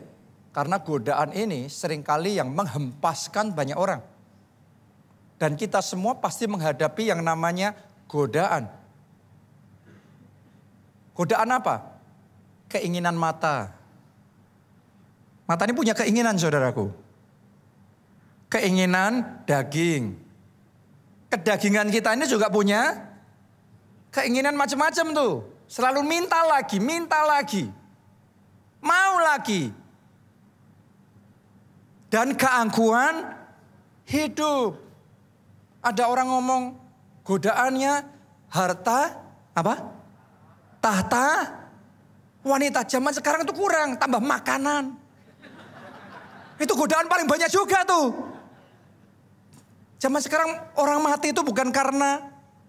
karena godaan ini seringkali yang menghempaskan banyak orang. Dan kita semua pasti menghadapi yang namanya godaan. Godaan apa? Keinginan mata. Mata ini punya keinginan saudaraku. Keinginan daging. Kedagingan kita ini juga punya keinginan macam-macam tuh. Selalu minta lagi, minta lagi. Mau lagi. Dan keangkuhan hidup. Ada orang ngomong godaannya harta, apa? Tahta, wanita. Zaman sekarang itu kurang, tambah makanan. Itu godaan paling banyak juga tuh. Zaman sekarang orang mati itu bukan karena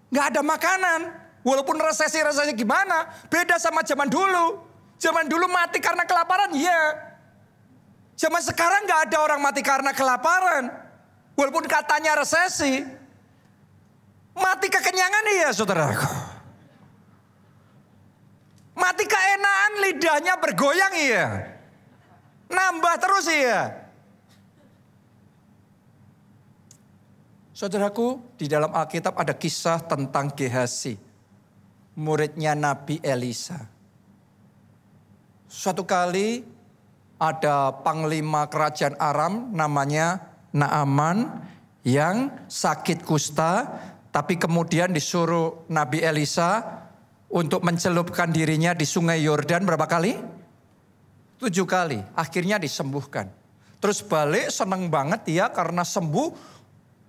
gak ada makanan. Walaupun resesi-resesi gimana, beda sama zaman dulu. Zaman dulu mati karena kelaparan, iya. Zaman sekarang gak ada orang mati karena kelaparan. Walaupun katanya resesi. Mati kekenyangan, iya saudaraku. Mati keenaan, lidahnya bergoyang, iya. Nambah terus, iya. Saudaraku, di dalam Alkitab ada kisah tentang Gehazi. Muridnya Nabi Elisa. Suatu kali ada panglima kerajaan Aram namanya Naaman yang sakit kusta, tapi kemudian disuruh Nabi Elisa untuk mencelupkan dirinya di sungai Yordan berapa kali? 7 kali. Akhirnya disembuhkan. Terus balik seneng banget dia karena sembuh.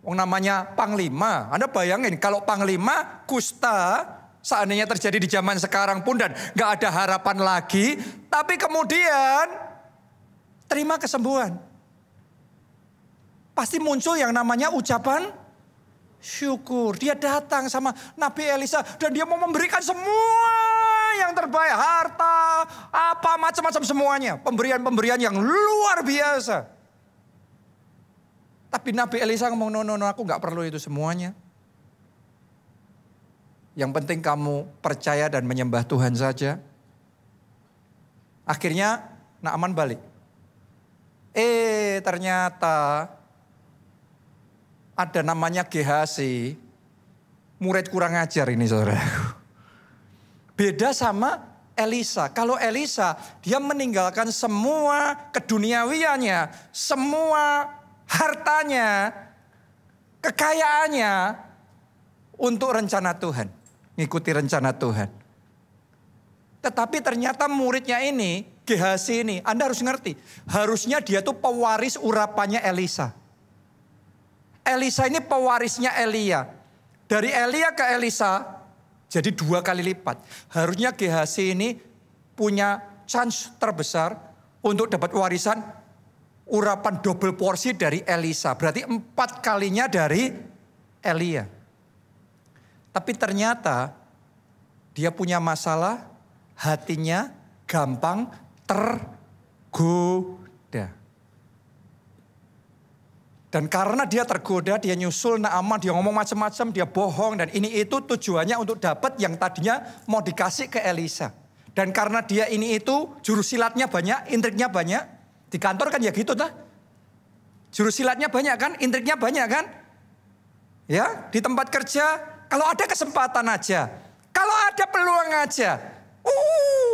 Namanya panglima. Anda bayangin kalau panglima kusta seandainya terjadi di zaman sekarang pun dan gak ada harapan lagi. Tapi kemudian terima kesembuhan. Pasti muncul yang namanya ucapan syukur. Dia datang sama Nabi Elisa dan dia mau memberikan semua yang terbaik. Harta, apa macam-macam semuanya. Pemberian-pemberian yang luar biasa. Tapi Nabi Elisa ngomong, no, aku gak perlu itu semuanya. Yang penting kamu percaya dan menyembah Tuhan saja. Akhirnya Naaman balik. Ternyata ada namanya Gehazi. Murid kurang ajar ini saudaraku. Beda sama Elisa. Kalau Elisa dia meninggalkan semua keduniawiannya. Semua hartanya, kekayaannya untuk rencana Tuhan. Ngikuti rencana Tuhan. Tetapi ternyata muridnya ini, Gehazi ini, Anda harus ngerti. Harusnya dia tuh pewaris urapannya Elisa. Elisa ini pewarisnya Elia. Dari Elia ke Elisa, jadi 2 kali lipat. Harusnya Gehazi ini punya chance terbesar untuk dapat warisan urapan double porsi dari Elisa. Berarti 4 kalinya dari Elia. Tapi ternyata dia punya masalah, hatinya gampang tergoda. Dan karena dia tergoda, dia nyusul Naaman, dia ngomong macam-macam, dia bohong. Dan ini itu tujuannya untuk dapat yang tadinya mau dikasih ke Elisa. Dan karena dia ini itu juru silatnya banyak, intriknya banyak. Di kantor kan ya gitu dah. Juru silatnya banyak kan, intriknya banyak kan. Ya, di tempat kerja kalau ada kesempatan aja. Kalau ada peluang aja.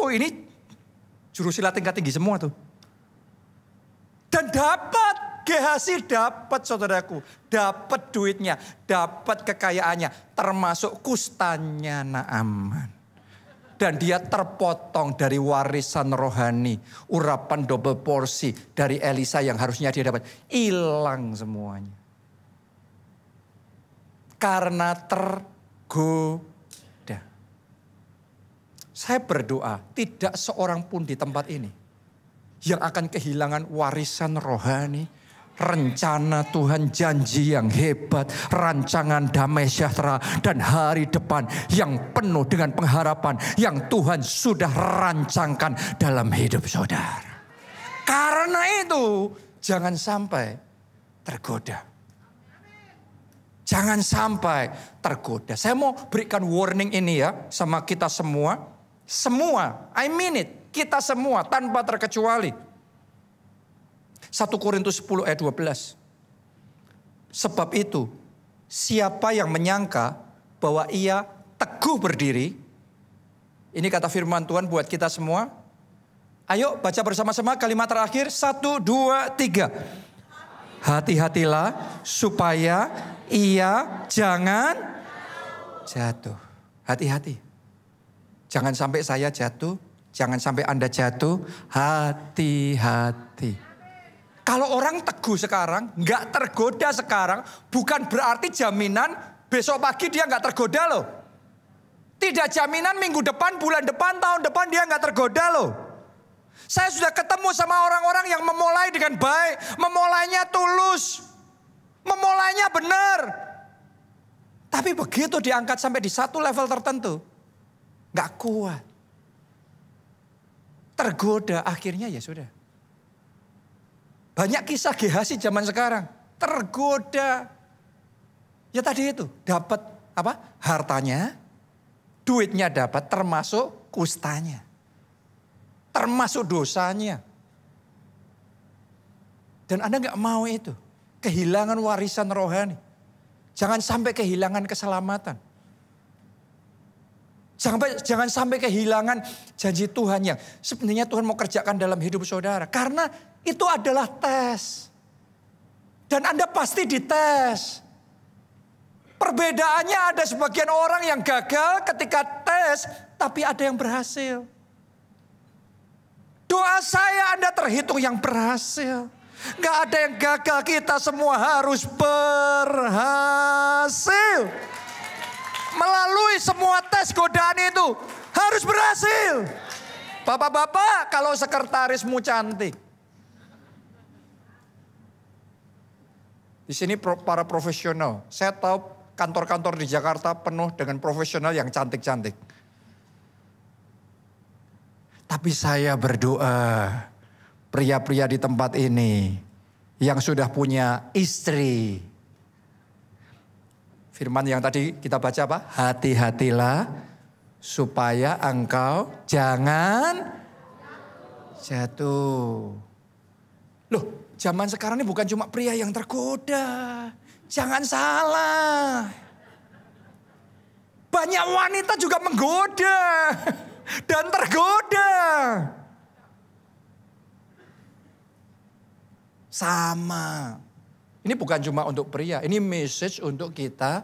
Ini juru silat tingkat tinggi semua tuh. Dan dapat, Gehazi dapat saudaraku. Dapat duitnya, dapat kekayaannya. Termasuk kustanya Naaman. Dan dia terpotong dari warisan rohani. Urapan double porsi dari Elisa yang harusnya dia dapat. Hilang semuanya. Karena tergoda. Saya berdoa tidak seorang pun di tempat ini yang akan kehilangan warisan rohani. Rencana Tuhan, janji yang hebat, rancangan damai sejahtera dan hari depan yang penuh dengan pengharapan yang Tuhan sudah rancangkan dalam hidup saudara. Karena itu jangan sampai tergoda. Jangan sampai tergoda. Saya mau berikan warning ini ya sama kita semua. Semua, I mean it, kita semua tanpa terkecuali. 1 Korintus 10 ayat 12. Sebab itu, siapa yang menyangka bahwa ia teguh berdiri. Ini kata firman Tuhan buat kita semua. Ayo baca bersama-sama kalimat terakhir. 1, 2, 3. Hati-hatilah supaya ia jangan jatuh. Hati-hati. Jangan sampai saya jatuh. Jangan sampai Anda jatuh. Hati-hati. Kalau orang teguh sekarang, nggak tergoda sekarang, bukan berarti jaminan besok pagi dia nggak tergoda loh. Tidak jaminan minggu depan, bulan depan, tahun depan dia nggak tergoda loh. Saya sudah ketemu sama orang-orang yang memulai dengan baik, memulainya tulus, memulainya benar. Tapi begitu diangkat sampai di satu level tertentu, nggak kuat. Tergoda, akhirnya ya sudah. Banyak kisah Gehazi zaman sekarang. Tergoda. Ya tadi itu. Dapat apa? Hartanya. Duitnya dapat termasuk kustanya. Termasuk dosanya. Dan Anda gak mau itu. Kehilangan warisan rohani. Jangan sampai kehilangan keselamatan. Jangan sampai kehilangan janji Tuhan yang sebenarnya Tuhan mau kerjakan dalam hidup saudara. Karena itu adalah tes. Dan Anda pasti dites. Perbedaannya ada sebagian orang yang gagal ketika tes, tapi ada yang berhasil. Doa saya Anda terhitung yang berhasil. Gak ada yang gagal, kita semua harus berhasil. Melalui semua tes godaan itu harus berhasil. Bapak-bapak, kalau sekretarismu cantik. Di sini para profesional. Saya tahu kantor-kantor di Jakarta penuh dengan profesional yang cantik-cantik. Tapi saya berdoa, pria-pria di tempat ini yang sudah punya istri. Firman yang tadi kita baca apa? Hati-hatilah supaya engkau jangan jatuh. Loh, zaman sekarang ini bukan cuma pria yang tergoda. Jangan salah. Banyak wanita juga menggoda dan tergoda. Sama. Ini bukan cuma untuk pria, ini message untuk kita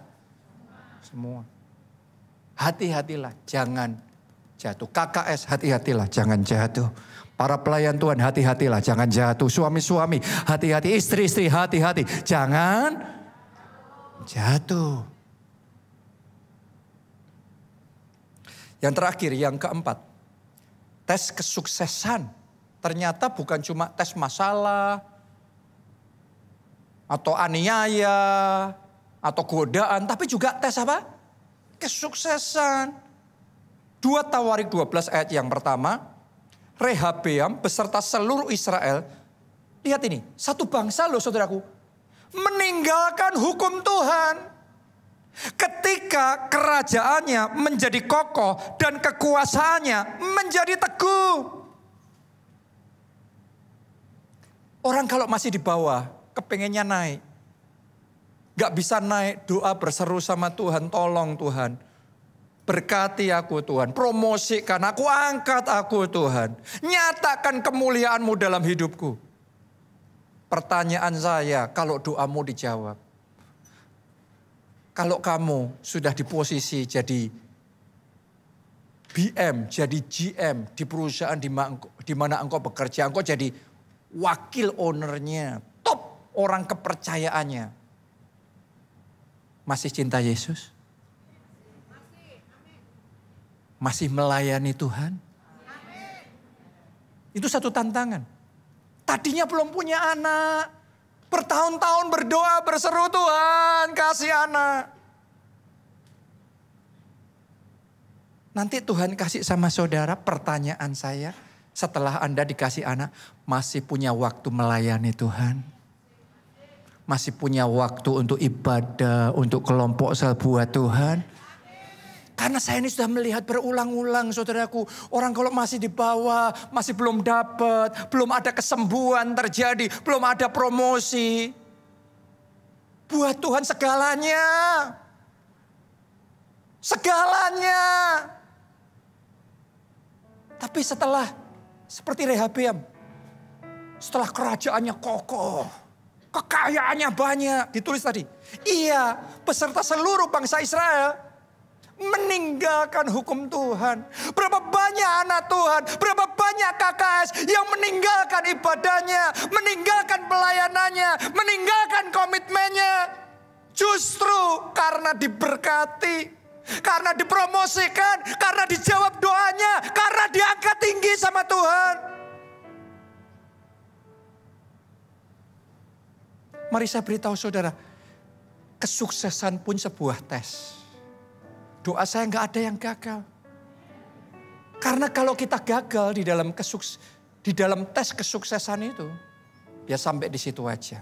semua. Hati-hatilah, jangan jatuh. KKS, hati-hatilah, jangan jatuh. Para pelayan Tuhan, hati-hatilah, jangan jatuh. Suami-suami, hati-hati. Istri-istri, hati-hati, jangan jatuh. Yang terakhir, yang keempat, tes kesuksesan. Ternyata bukan cuma tes masalah, atau aniaya, atau godaan, tapi juga tes apa? Kesuksesan. 2 Tawarik 12 ayat yang pertama, Rehabeam beserta seluruh Israel, lihat ini, satu bangsa loh saudaraku, meninggalkan hukum Tuhan. Ketika kerajaannya menjadi kokoh dan kekuasaannya menjadi teguh. Orang kalau masih di bawah, kepengennya naik. Gak bisa naik, doa berseru sama Tuhan, tolong Tuhan. Berkati aku Tuhan, promosikan aku, angkat aku Tuhan. Nyatakan kemuliaan-Mu dalam hidupku. Pertanyaan saya, kalau doamu dijawab. Kalau kamu sudah di posisi jadi BM, jadi GM di perusahaan di mana engkau bekerja, engkau jadi wakil ownernya, top orang kepercayaannya. Masih cinta Yesus? Masih melayani Tuhan? Itu satu tantangan. Tadinya belum punya anak. Bertahun-tahun berdoa berseru, Tuhan kasih anak. Nanti Tuhan kasih sama saudara, pertanyaan saya. Setelah Anda dikasih anak, masih punya waktu melayani Tuhan? Masih punya waktu untuk ibadah, untuk kelompok sel buat Tuhan? Karena saya ini sudah melihat berulang-ulang saudaraku. Orang kalau masih di bawah, masih belum dapat, belum ada kesembuhan terjadi, belum ada promosi. Buat Tuhan segalanya. Segalanya. Tapi setelah seperti Rehabeam, setelah kerajaannya kokoh, kekayaannya banyak, ditulis tadi. Ia beserta seluruh bangsa Israel meninggalkan hukum Tuhan. Berapa banyak anak Tuhan, berapa banyak KKS yang meninggalkan ibadahnya, meninggalkan pelayanannya, meninggalkan komitmennya. Justru karena diberkati, karena dipromosikan, karena dijawab doanya, karena diangkat tinggi sama Tuhan. Mari saya beritahu saudara, kesuksesan pun sebuah tes. Doa saya nggak ada yang gagal. Karena kalau kita gagal di dalam tes kesuksesan itu, ya sampai di situ aja.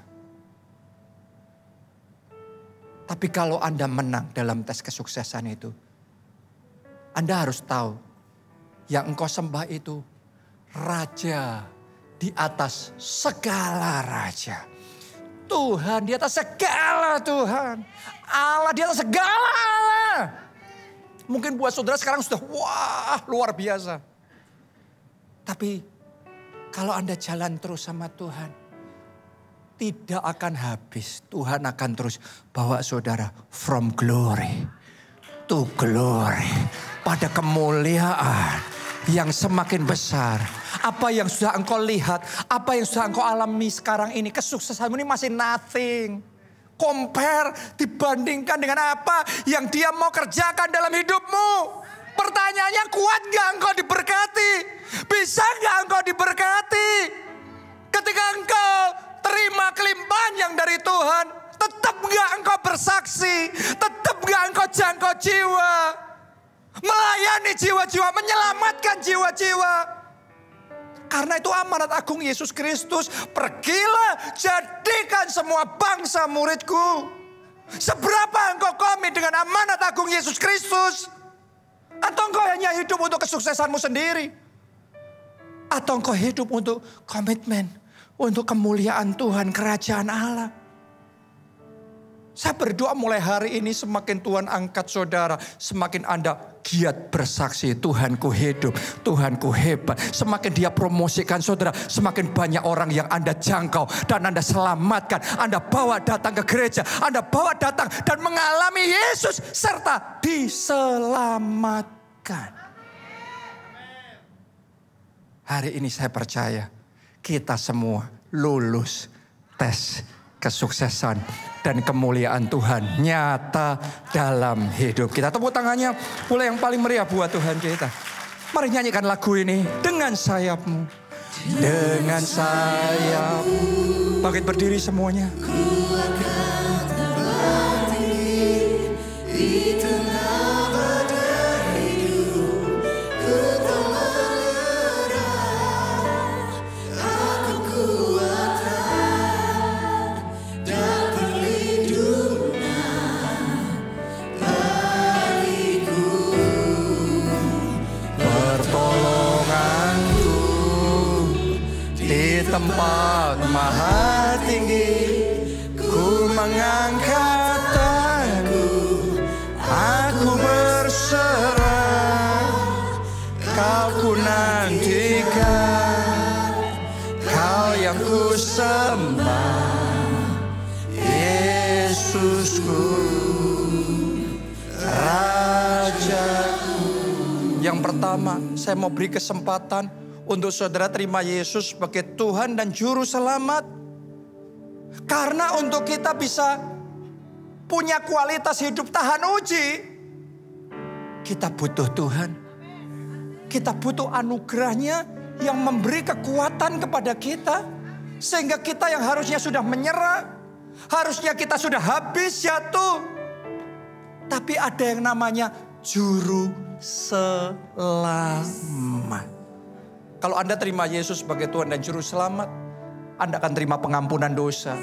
Tapi kalau Anda menang dalam tes kesuksesan itu, Anda harus tahu yang engkau sembah itu Raja di atas segala raja. Tuhan di atas segala Tuhan. Allah di atas segala Allah. Mungkin buat saudara sekarang sudah wah luar biasa. Tapi kalau Anda jalan terus sama Tuhan, tidak akan habis. Tuhan akan terus bawa saudara from glory to glory. Pada kemuliaan yang semakin besar. Apa yang sudah engkau lihat, apa yang sudah engkau alami sekarang ini, kesuksesanmu ini masih nothing. Compare, dibandingkan dengan apa yang dia mau kerjakan dalam hidupmu. Pertanyaannya, kuat gak engkau diberkati? Bisa gak engkau diberkati? Ketika engkau terima kelimpahan yang dari Tuhan, tetap gak engkau bersaksi? Tetap gak engkau jangkau jiwa? Melayani jiwa-jiwa, menyelamatkan jiwa-jiwa. Karena itu amanat agung Yesus Kristus. Pergilah, jadikan semua bangsa muridku. Seberapa engkau komit dengan amanat agung Yesus Kristus? Atau engkau hanya hidup untuk kesuksesanmu sendiri? Atau engkau hidup untuk komitmen, untuk kemuliaan Tuhan, kerajaan Allah? Saya berdoa mulai hari ini semakin Tuhan angkat saudara, semakin Anda giat bersaksi, Tuhanku hidup, Tuhanku hebat. Semakin dia promosikan saudara, semakin banyak orang yang Anda jangkau dan Anda selamatkan. Anda bawa datang ke gereja, Anda bawa datang dan mengalami Yesus serta diselamatkan. Hari ini saya percaya kita semua lulus tes kesuksesan dan kemuliaan Tuhan nyata dalam hidup kita. Tepuk tangannya mulai yang paling meriah buat Tuhan kita. Mari nyanyikan lagu ini. Dengan sayapmu, dengan sayapmu. Bangkit berdiri semuanya. Tempat maha tinggi, ku mengangkat tanganku, aku berserah, kau ku nantikan, kau yang ku sembah, Yesusku, Rajaku. Yang pertama, saya mau beri kesempatan untuk saudara terima Yesus sebagai Tuhan dan Juru Selamat. Karena untuk kita bisa punya kualitas hidup tahan uji, kita butuh Tuhan. Kita butuh anugerahnya yang memberi kekuatan kepada kita. Sehingga kita yang harusnya sudah menyerah, harusnya kita sudah habis jatuh. Tapi ada yang namanya Juru Selamat. Kalau Anda terima Yesus sebagai Tuhan dan Juru Selamat, Anda akan terima pengampunan dosa.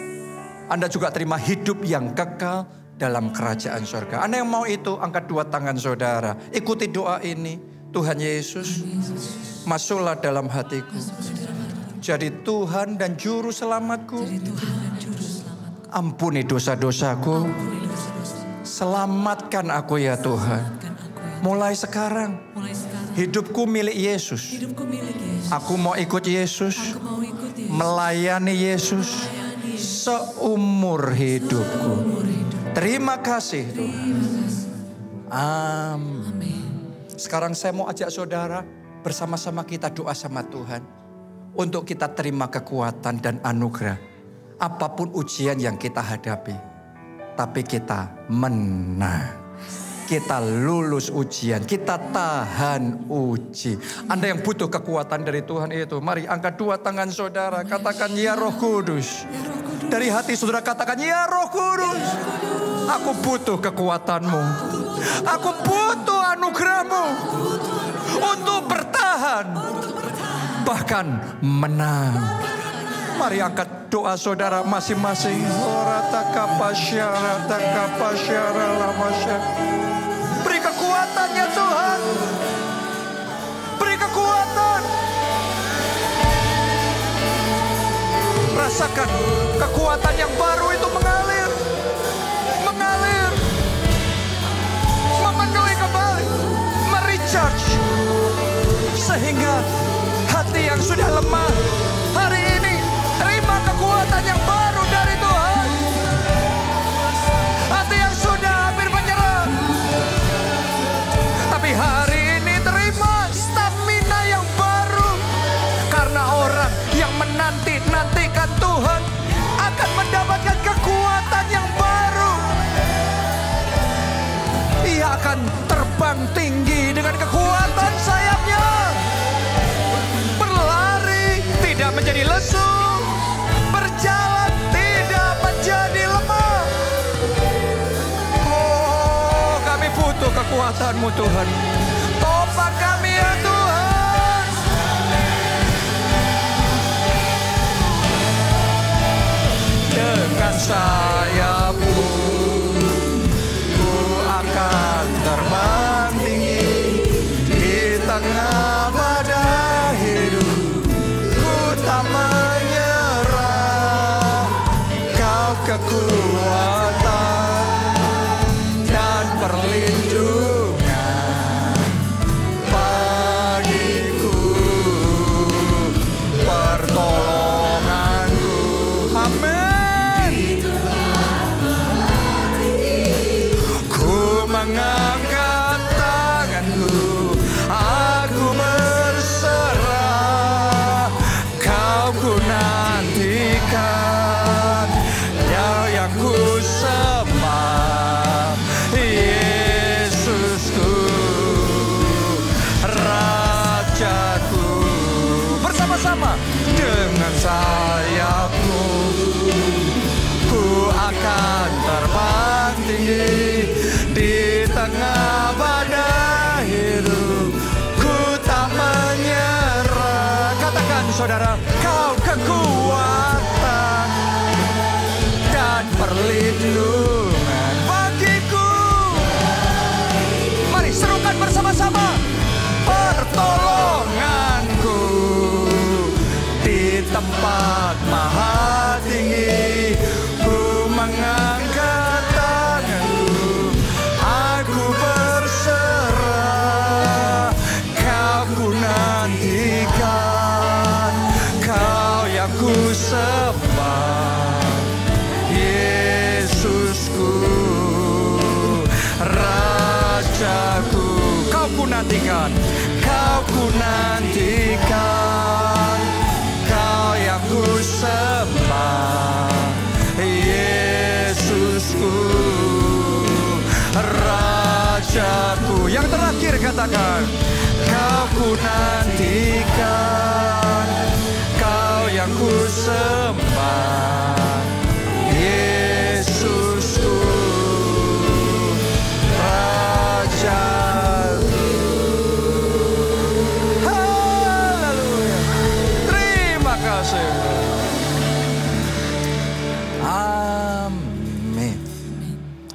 Anda juga terima hidup yang kekal dalam kerajaan surga. Anda yang mau itu, angkat dua tangan saudara. Ikuti doa ini. Tuhan Yesus, masuklah dalam hatiku. Jadi Tuhan dan Juru Selamatku. Ampuni dosa-dosaku. Selamatkan aku ya Tuhan. Mulai sekarang, hidupku milik Yesus. Aku mau ikut Yesus, melayani Yesus seumur hidupku. Terima kasih Tuhan. Amin. Sekarang saya mau ajak saudara bersama-sama kita doa sama Tuhan. Untuk kita terima kekuatan dan anugerah. Apapun ujian yang kita hadapi. Tapi kita menang. Kita lulus ujian, kita tahan uji. Anda yang butuh kekuatan dari Tuhan itu, mari angkat dua tangan saudara, katakan ya Roh Kudus. Dari hati saudara katakan ya Roh Kudus. Aku butuh kekuatanmu. Aku butuh anugerahmu untuk bertahan, bahkan menang. Mari angkat doa saudara masing-masing. Beri kekuatannya Tuhan. Beri kekuatan. Rasakan kekuatan yang baru itu mengalir. Mengalir. Memenuhi kembali. Merecharge. Sehingga hati yang sudah lemah hari ini terima kekuatan yang baru Tuhan-Mu Tuhan. Topang kami ya Tuhan. Dengan sayap-Mu ku akan terbang tinggi di tengah badai hidup. Ku tak menyerah, Kau kekuatan dan perlindungan bagiku, pertolonganku. Amin. Ku mengangkat tanganku, aku berserah, Kau ku nantikan, Kau yang ku sembah, Yesusku, Rajaku. Bersama-sama. Dengan sayap-Mu ku akan terbang tinggi di tengah badai hidup. Ku tak menyerah. Katakan saudara, Kau kekuatan dan perlindungan bagiku. Mari serukan bersama-sama. Pertolonganku di tempat maha tinggi. Ku mengangkat tanganku, aku berserah, Kau ku nantikan, Kau yang ku sembah, Yesusku, Rajaku. Kau ku nantikan, Kau ku nantikan, Kau yang ku sembah, Yesusku, Rajaku. Yang terakhir katakan, Kau ku nantikan, Kau yang ku sembah, Yesusku, Rajaku. Haleluya. Terima kasih. Amin.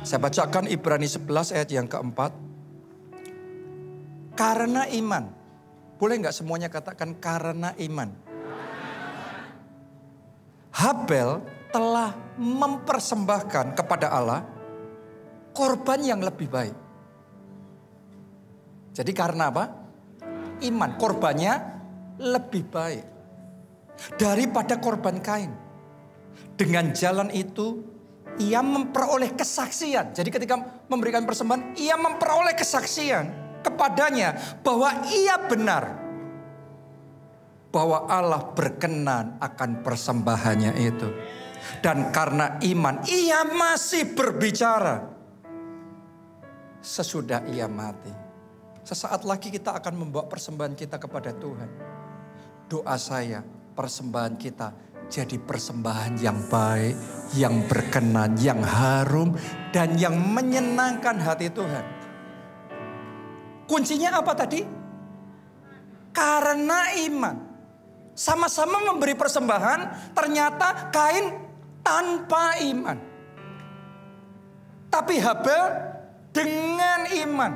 Saya bacakan Ibrani 11 ayat yang keempat. Karena iman. Boleh nggak semuanya katakan karena iman? Habel telah mempersembahkan kepada Allah korban yang lebih baik. Jadi karena apa? Iman, korbannya lebih baik daripada korban Kain. Dengan jalan itu ia memperoleh kesaksian. Jadi ketika memberikan persembahan, ia memperoleh kesaksian kepadanya bahwa ia benar, bahwa Allah berkenan akan persembahannya itu. Dan karena iman ia masih berbicara sesudah ia mati. Sesaat lagi kita akan membawa persembahan kita kepada Tuhan. Doa saya, persembahan kita jadi persembahan yang baik, yang berkenan, yang harum, dan yang menyenangkan hati Tuhan. Kuncinya apa tadi? Karena iman. Sama-sama memberi persembahan, ternyata Kain tanpa iman. Tapi Habel dengan iman.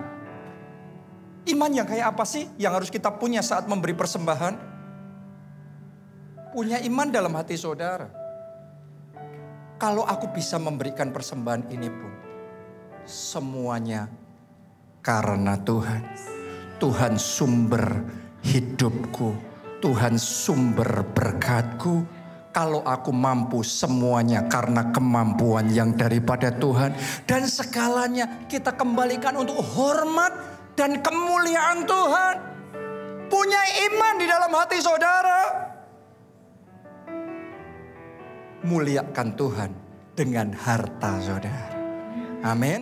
Iman yang kayak apa sih yang harus kita punya saat memberi persembahan? Punya iman dalam hati saudara. Kalau aku bisa memberikan persembahan ini pun, semuanya karena Tuhan. Tuhan sumber hidupku. Tuhan sumber berkatku. Kalau aku mampu semuanya karena kemampuan yang daripada Tuhan. Dan segalanya kita kembalikan untuk hormat dan kemuliaan Tuhan. Punya iman di dalam hati saudara. Muliakan Tuhan dengan harta saudara. Amin.